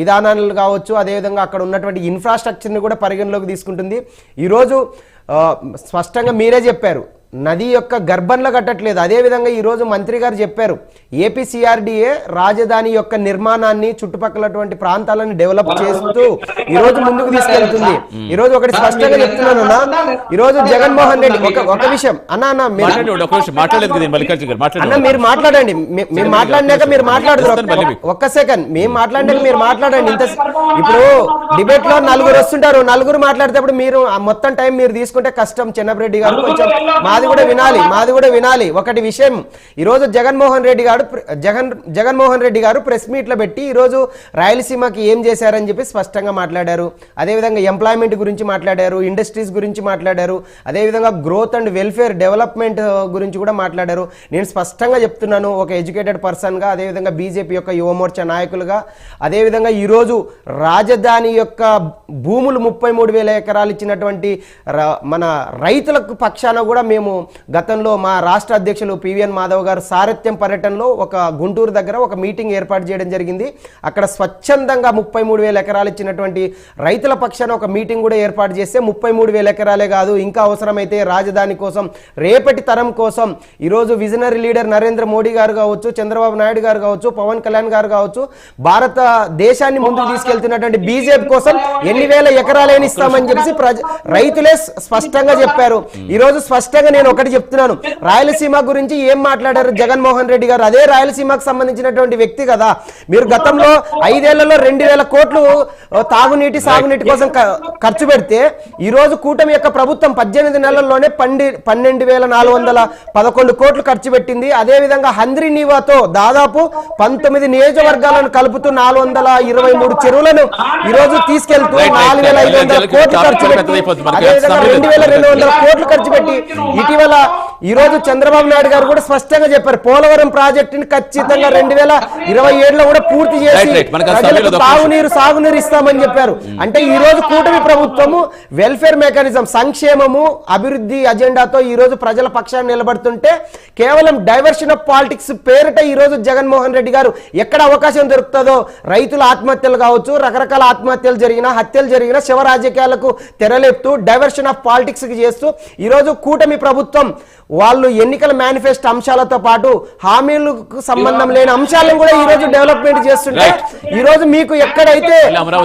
విధానాలు కావచ్చు, అదేవిధంగా అక్కడ ఉన్నటువంటి ఇన్ఫ్రాస్ట్రక్చర్ని కూడా పరిగణలోకి తీసుకుంటుంది. ఈరోజు స్పష్టంగా మీరే చెప్పారు, నది యొక్క గర్భంలో కట్టట్లేదు. అదేవిధంగా ఈరోజు మంత్రి గారు చెప్పారు, ఏపీసీఆర్డీఏ రాజధాని యొక్క నిర్మాణాన్ని చుట్టుపక్కలటువంటి ప్రాంతాలను డెవలప్ చేస్తూ ఈరోజు ముందుకు తీసుకెళ్తుంది. ఈరోజు ఒకటి స్పష్టంగా చెప్తున్నాను అన్న, ఈరోజు జగన్మోహన్ రెడ్డి ఒక విషయం అన్న మీరు మాట్లాడండి, మేము మాట్లాడినాక మీరు మాట్లాడదు. ఒక్క సెకండ్, మేము మాట్లాడినాక మీరు మాట్లాడండి. ఇప్పుడు డిబేట్ లో నలుగురు వస్తుంటారు, నలుగురు మాట్లాడేటప్పుడు మీరు మొత్తం టైం మీరు తీసుకుంటే కష్టం. చిన్నరెడ్డి గారు కొంచెం మాది కూడా వినాలి. ఒకటి విషయం, ఈరోజు జగన్మోహన్ రెడ్డి గారు ప్రెస్ మీట్లో పెట్టి ఈరోజు రాయలసీమకి ఏం చేశారని చెప్పి స్పష్టంగా మాట్లాడారు. అదేవిధంగా ఎంప్లాయ్మెంట్ గురించి మాట్లాడారు, ఇండస్ట్రీస్ గురించి మాట్లాడారు, అదేవిధంగా గ్రోత్ అండ్ వెల్ఫేర్ డెవలప్మెంట్ గురించి కూడా మాట్లాడారు. నేను స్పష్టంగా చెప్తున్నాను, ఒక ఎడ్యుకేటెడ్ పర్సన్గా, అదేవిధంగా బీజేపీ యొక్క యువమోర్చా నాయకులుగా, అదేవిధంగా ఈరోజు రాజధాని యొక్క భూములు 33,000 ఎకరాలు ఇచ్చినటువంటి మన రైతులకు పక్షాన కూడా మేము గతంలో మా రాష్ట్ర అధ్యక్షులు పివిఎన్ మాధవ్ గారు సారథ్యం పర్యటనలో ఒక గుంటూరు దగ్గర ఒక మీటింగ్ ఏర్పాటు చేయడం జరిగింది. అక్కడ స్వచ్ఛందంగా 33,000 ఎకరాలు ఇచ్చినటువంటి రైతుల పక్షాన ఒక మీటింగ్ కూడా ఏర్పాటు చేస్తే 33,000 ఎకరాలే కాదు, ఇంకా అవసరమైతే రాజధాని కోసం, రేపటి తరం కోసం ఈరోజు విజనరీ లీడర్ నరేంద్ర మోడీ గారు కావచ్చు, చంద్రబాబు నాయుడు గారు కావచ్చు, పవన్ కళ్యాణ్ గారు కావచ్చు, భారతదేశాన్ని ముందుకు తీసుకెళ్తున్నటువంటి బీజేపీ కోసం ఎన్ని వేల ఎకరాలైనా ఇస్తామని చెప్పి రైతులే స్పష్టంగా చెప్పారు. ఈరోజు స్పష్టంగా నేను ఒకటి చెప్తున్నాను, రాయలసీమ గురించి ఏం మాట్లాడారు జగన్మోహన్ రెడ్డి గారు? అదే రాయలసీమకు సంబంధించినటువంటి వ్యక్తి కదా. మీరు గతంలో 5 ఏళ్లలో 2,000 కోట్లు తాగునీటి సాగునీటి కోసం ఖర్చు పెడితే ఈరోజు కూటమి యొక్క ప్రభుత్వం 18 నెలల్లోనే 12,411 కోట్లు ఖర్చు పెట్టింది. అదేవిధంగా హంద్రి నీవాతో దాదాపు 19 నియోజకవర్గాలను కలుపుతూ 423 చెరువులను ఈరోజు తీసుకెళ్తూ 4,500 కోట్లు ఖర్చు పెట్టి, అదేవిధంగా 2,200 కోట్లు ఖర్చు పెట్టి ఇటీవల ఈరోజు చంద్రబాబు నాయుడు గారు కూడా స్పష్టంగా చెప్పారు, పోలవరం ప్రాజెక్టుని ఖచ్చితంగా 2027లో కూడా పూర్తి చేసి ప్రజలకు తాగునీరు సాగునీరు ఇస్తామని చెప్పారు. అంటే ఈ రోజు కూటమి ప్రభుత్వము వెల్ఫేర్ మెకానిజం, సంక్షేమము, అభివృద్ధి అజెండాతో ఈ రోజు ప్రజల పక్షాన్ని నిలబడుతుంటే కేవలం డైవర్షన్ ఆఫ్ పాలిటిక్స్ పేరిట ఈ రోజు జగన్మోహన్ రెడ్డి గారు ఎక్కడ అవకాశం దొరుకుతుందో రైతుల ఆత్మహత్యలు కావచ్చు, రకరకాల ఆత్మహత్యలు జరిగిన, హత్యలు జరిగిన, శివ రాజకీయాలకు తెరలేపుతూ డైవర్షన్ ఆఫ్ పాలిటిక్స్ కి చేస్తూ ఈరోజు కూటమి ప్రభుత్వం వాళ్ళు ఎన్నికల మేనిఫెస్టో అంశాలతో పాటు హామీలకు సంబంధం లేని అంశాలను కూడా ఈ రోజు డెవలప్మెంట్ చేస్తుంటే ఈ రోజు మీకు ఎక్కడైతే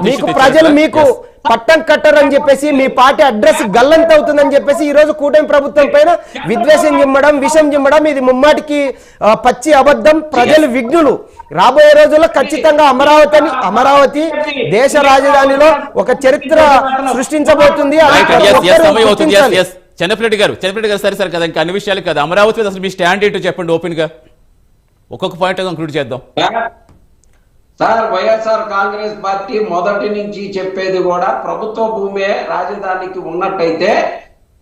మీకు ప్రజలు మీకు పట్టం కట్టరు అని చెప్పేసి, మీ పార్టీ అడ్రస్ గల్లంత అవుతుందని చెప్పేసి ఈ రోజు కూటమి ప్రభుత్వం పైన విద్వేషం జిమ్మడం, విషం జిమ్మడం, ఇది ముమ్మాటికి పచ్చి అబద్ధం. ప్రజలు విఘ్నులు. రాబోయే రోజుల్లో ఖచ్చితంగా అమరావతి దేశ రాజధానిలో ఒక చరిత్ర సృష్టించబోతుంది. చెన్నపరెడ్డి గారు సరే కదా, ఇంకా అన్ని విషయాలు కదా, అమరావతి అసలు మీ స్టాండ్ ఏంటో చెప్పండి ఓపెన్ గా, ఒక్కొక్క పాయింట్ కంక్లూడ్ చేద్దాం. సార్, వైఎస్ఆర్ కాంగ్రెస్ పార్టీ మొదటి నుంచి చెప్పేది కూడా ప్రభుత్వ భూమే రాజధానికి ఉన్నట్టయితే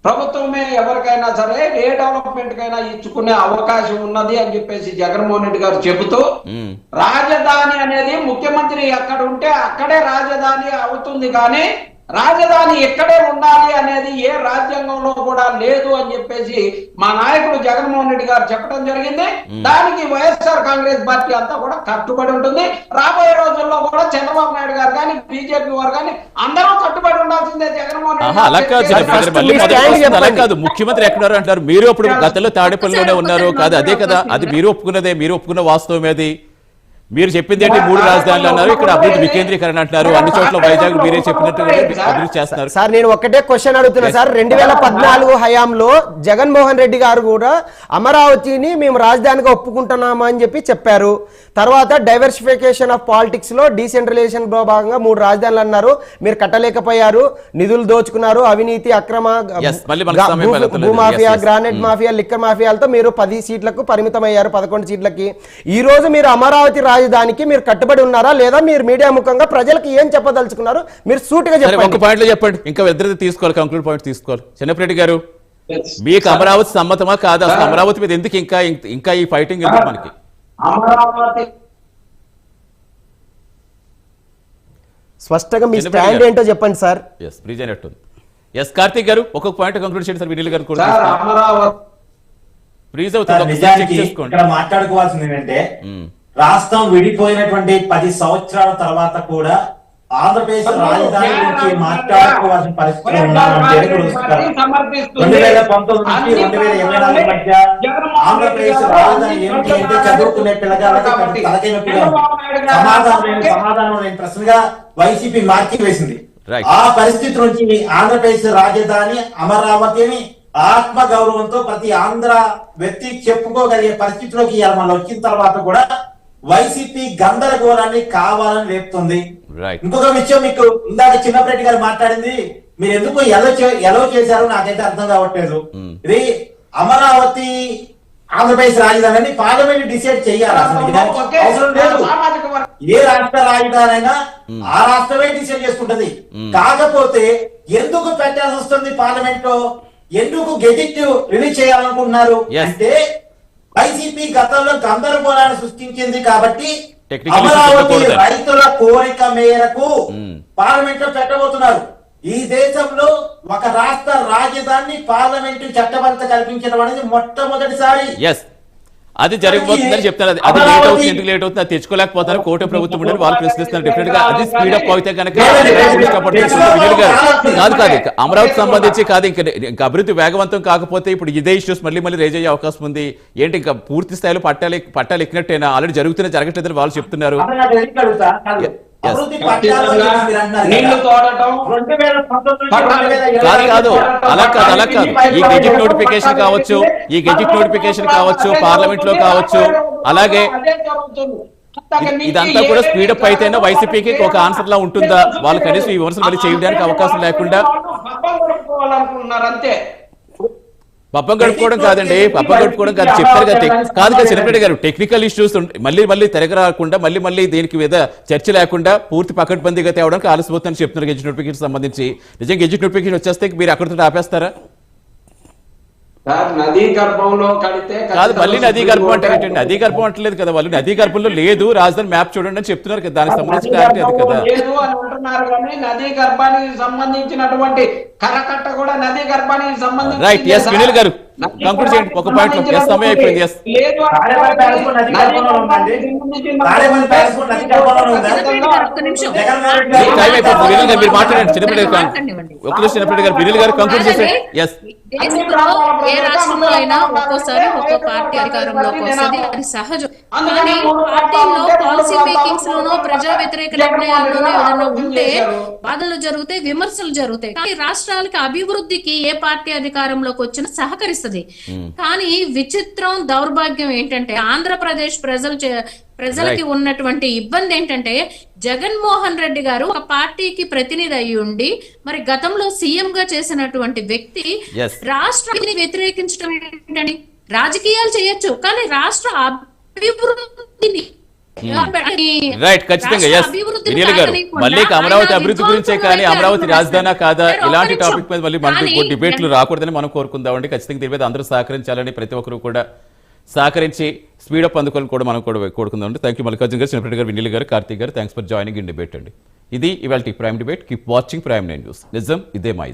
ప్రభుత్వమే ఎవరికైనా సరే ఏ డెవలప్మెంట్ కైనా ఇచ్చుకునే అవకాశం ఉన్నది అని చెప్పేసి జగన్మోహన్ రెడ్డి గారు చెబుతూ, రాజధాని అనేది ముఖ్యమంత్రి ఎక్కడ ఉంటే అక్కడే రాజధాని అవుతుంది, కానీ రాజధాని ఎక్కడే ఉండాలి అనేది ఏ రాజ్యాంగంలో కూడా లేదు అని చెప్పేసి మా నాయకుడు జగన్మోహన్ రెడ్డి గారు చెప్పడం జరిగింది. దానికి వైఎస్ఆర్ కాంగ్రెస్ పార్టీ అంతా కూడా కట్టుబడి ఉంటుంది. రాబోయే రోజుల్లో కూడా చంద్రబాబు నాయుడు గారు కానీ బీజేపీ వారు కానీ అందరూ కట్టుబడి ఉండాల్సిందే. జగన్మోహన్ రెడ్డి అలా కాదు, ముఖ్యమంత్రి ఎక్కడారు అంటారు, మీరు అప్పుడు గతంలో తాడేపల్లిలోనే ఉన్నారు కాదు, అదే కదా, అది మీరు ఒప్పుకున్నదే, మీరు ఒప్పుకున్న వాస్తవం ఏది? మీరు చెప్పింది ఏంటి? 3 రాజధానులు అన్నారు, ఇక్కడ అభివృద్ధి వికేంద్రీకరణ అంటున్నారు, అన్ని చోట్ల వైజాగ్ మీరే చెప్పినట్టు అభివృద్ధి చేస్తున్నారు. సార్ నేను ఒకటే క్వశ్చన్ అడుగుతున్నా సార్. 2014 హయాంలో జగన్మోహన్ రెడ్డి గారు కూడా అమరావతిని మేము రాజధానిగా ఒప్పుకుంటున్నామా అని చెప్పారు. తర్వాత డైవర్సిఫికేషన్ ఆఫ్ పాలిటిక్స్ లో డీసెంట్రలైజేషన్ లో భాగంగా 3 రాజధానులు అన్నారు, మీరు కట్టలేకపోయారు, నిధులు దోచుకున్నారు, అవినీతి అక్రమ భూమాఫియా, గ్రానైట్ మాఫియా, లిక్కర్ మాఫియాలతో మీరు 10 సీట్లకు పరిమితం అయ్యారు, 11 సీట్లకి. ఈ రోజు మీరు అమరావతి రాజధానికి మీరు కట్టుబడి ఉన్నారా లేదా? మీరు మీడియా ముఖంగా ప్రజలకు ఏం చెప్పదలుచుకున్నారు? మీరు సూటిగా చెప్పండి. ఒక పాయింట్ లో చెప్పండి, ఇంకా ఇద్దరు తీసుకోవాలి, కంక్లూడ్ పాయింట్ తీసుకోవాలి. చిన్నప్పరెడ్డి గారు, మీకు అమరావతి సమ్మతమా కాదా? అసలు అమరావతి మీద ఎందుకు ఇంకా ఈ ఫైటింగ్ ఎందుకు మనకి? అమరావతి స్పష్టంగా మీ స్టాండ్ ఏంటో చెప్పండి సార్. ఎస్ ఫ్రీజ్ అయినట్టుంది. ఎస్ కార్తీక్ గారు ఒక్కొక్క పాయింట్ కంక్లూడ్ చేయండి సార్. వినిల్ గారు కూడా సార్ అమరావతి ఫ్రీజ్ అవుతుంది. నిజానికి ఇక్కడ మాట్లాడుకోవాల్సింది ఏంటంటే రాష్ట్రం విడిపోయినటువంటి 10 సంవత్సరాల తర్వాత కూడా ఆంధ్రప్రదేశ్ రాజధాని గురించి మాట్లాడుకోవాల్సిన పరిస్థితులు ఉన్నామంటే 2019 నుంచి 2024 మధ్య ఆంధ్రప్రదేశ్ రాజధాని ఏమిటి అంటే చదువుకునే పిల్లగాళ్ళకి తలకై నొప్పిగా సమాధానం లేని ప్రశ్నగా వైసీపీ మార్కి వేసింది. ఆ పరిస్థితి నుంచి ఆంధ్రప్రదేశ్ రాజధాని అమరావతిని ఆత్మ గౌరవంతో ప్రతి ఆంధ్ర వ్యక్తి చెప్పుకోగలిగే పరిస్థితిలోకి మనం వచ్చిన తర్వాత కూడా వైసీపీ గందరగోళాన్ని కావాలని రేపుతుంది. ఇంకొక విషయం, మీకు ఇందాక చిన్నప్పరెడ్డి గారు మాట్లాడింది, మీరు ఎందుకు ఎలా చేశారో నాకైతే అర్థం కావట్లేదు. ఇది అమరావతి ఆంధ్రప్రదేశ్ రాజధాని అని పార్లమెంట్ డిసైడ్ చేయాలి. అవసరం లేదు. ఏ రాష్ట్ర రాజధాని అయినా ఆ రాష్ట్రమే డిసైడ్ చేసుకుంటది. కాకపోతే ఎందుకు పెట్టాల్సి వస్తుంది పార్లమెంట్ లో? ఎందుకు గెజిట్ రిలీజ్ చేయాలనుకుంటున్నారు అంటే వైసీపీ గతంలో గందరగోళాన్ని సృష్టించింది కాబట్టి అమరావతి రైతుల కోరిక మేరకు పార్లమెంట్ లో పెట్టబోతున్నారు. ఈ దేశంలో ఒక రాష్ట్ర రాజధాని పార్లమెంటు చట్టబద్ధత కల్పించడం అనేది మొట్టమొదటిసారి. అది జరగబోతుందని చెప్తారు. అది లేట్ అవుతుంది, ఎందుకు లేట్ అవుతుంది, అది తెచ్చుకోలేకపోతారు, కోర్టు ప్రభుత్వం ఉండని వాళ్ళు ప్రశ్నిస్తున్నారు. డెఫినెట్ గా అది స్పీడ్ అప్ అయితే కనుక కాదు అమరావతి సంబంధించి కాదు, ఇంకా అభివృద్ధి వేగవంతం కాకపోతే ఇప్పుడు ఇదే ఇష్యూస్ మళ్ళీ రేజ్ అయ్యే అవకాశం ఉంది. ఏంటి ఇంకా పూర్తి స్థాయిలో పట్టాలు ఎక్కినట్టేనా? ఆల్రెడీ జరగట్లేదని వాళ్ళు చెప్తున్నారు. కాదు అలా కాదు. ఈ గెజిట్ నోటిఫికేషన్ కావచ్చు, పార్లమెంట్ లో కావచ్చు, అలాగే ఇదంతా కూడా స్పీడప్ అయితేనే వైసీపీకి ఒక ఆన్సర్ లా ఉంటుందా? వాళ్ళు కనీసం ఈ విమర్శలు మళ్ళీ చేయడానికి అవకాశం లేకుండా పప్పం గడుపుకోవడం కాదండి, చెప్తారు కదా. కాదు చిన్నప్పటి గారు, టెక్నికల్ ఇష్యూస్ మళ్ళీ తిరగరాకుండా మళ్ళీ దీనికి మీద చర్చ లేకుండా పూర్తి పకడ్బందీగా తేవడానికి ఆలస్యపోతుందని చెప్తున్నారు. గెజిట్ నోటిఫికేషన్ సంబంధించి నిజంగా గెజిట్ నోటిఫికేషన్ వచ్చేస్తే మీరు అక్కడితో ఆపేస్తారా? నదీ గర్భంలో కడితే కాదు, మళ్ళీ నదీ గర్భం అంటే నదీ గర్భం అంటలేదు కదా వాళ్ళు. నదీ గర్భంలో లేదు, రాజధాని మ్యాప్ చూడండి అని చెప్తున్నారు కదా. దానికి సంబంధించిన లేదు అని అంటున్నారు కానీ నదీ గర్భానికి సంబంధించినటువంటి కరకట్ట కూడా నదీ గర్భానికి సంబంధించి. రైట్. ఎస్ వినిల్ గారు కంక్లూడ్ చేయండి ఒక పాయింట్ లో. ఎస్ సమయం అయిపోయింది. ఎస్ మీరు మాట్లాడండి. చిన్నప్పటి గారు వినిల్ గారు కంక్లూడ్ చేసేయండి. ఎస్ దేశంలో ఏ రాష్ట్రంలో అయినా ఒక్కోసారి ఒక్కో పార్టీ అధికారంలోకి వస్తుంది, అది సహజం. కానీ పార్టీలో పాలసీ మేకింగ్స్ లోనో ప్రజా వ్యతిరేక నిర్ణయాల్లోనో ఏదైనా ఉంటే బాధలు జరుగుతాయి, విమర్శలు జరుగుతాయి. కానీ రాష్ట్రాలకి అభివృద్ధికి ఏ పార్టీ అధికారంలోకి వచ్చినా సహకరిస్తుంది. కానీ విచిత్రం, దౌర్భాగ్యం ఏంటంటే ఆంధ్రప్రదేశ్ ప్రజలకి ఉన్నటువంటి ఇబ్బంది ఏంటంటే జగన్మోహన్ రెడ్డి గారు ఒక పార్టీకి ప్రతినిధి అయి ఉండి మరి గతంలో సీఎం గా చేసినటువంటి వ్యక్తి రాష్ట్రాన్ని వ్యతిరేకించడం ఏంటండి? రాజకీయాలు చేయొచ్చు కానీ రాష్ట్ర అభివృద్ధిని రైట్ ఖచ్చితంగా. ఎస్ వినిల్ గారు మళ్ళీ అమరావతి అభివృద్ధి గురించే కానీ అమరావతి రాజధానా కాదా ఇలాంటి టాపిక్ మీద మళ్ళీ మనకి డిబేట్లు రాకూడదని మనం కోరుకుందామండి. ఖచ్చితంగా దీని మీద అందరూ సహకరించాలని, ప్రతి ఒక్కరు కూడా సహకరించి స్పీడప్ అందుకోవాలని కూడా మనం కూడా కోరుకుందామండి. థ్యాంక్ యూ మల్లికార్జున గారు, చిన్నప్పటి గారు, వినిల్ గారు, కార్తీక్ గారు. Thanks for joining in debate అండి. ఇది ఇవాళ prime debate. Keep watching prime 9 news. నిజం ఇదే మా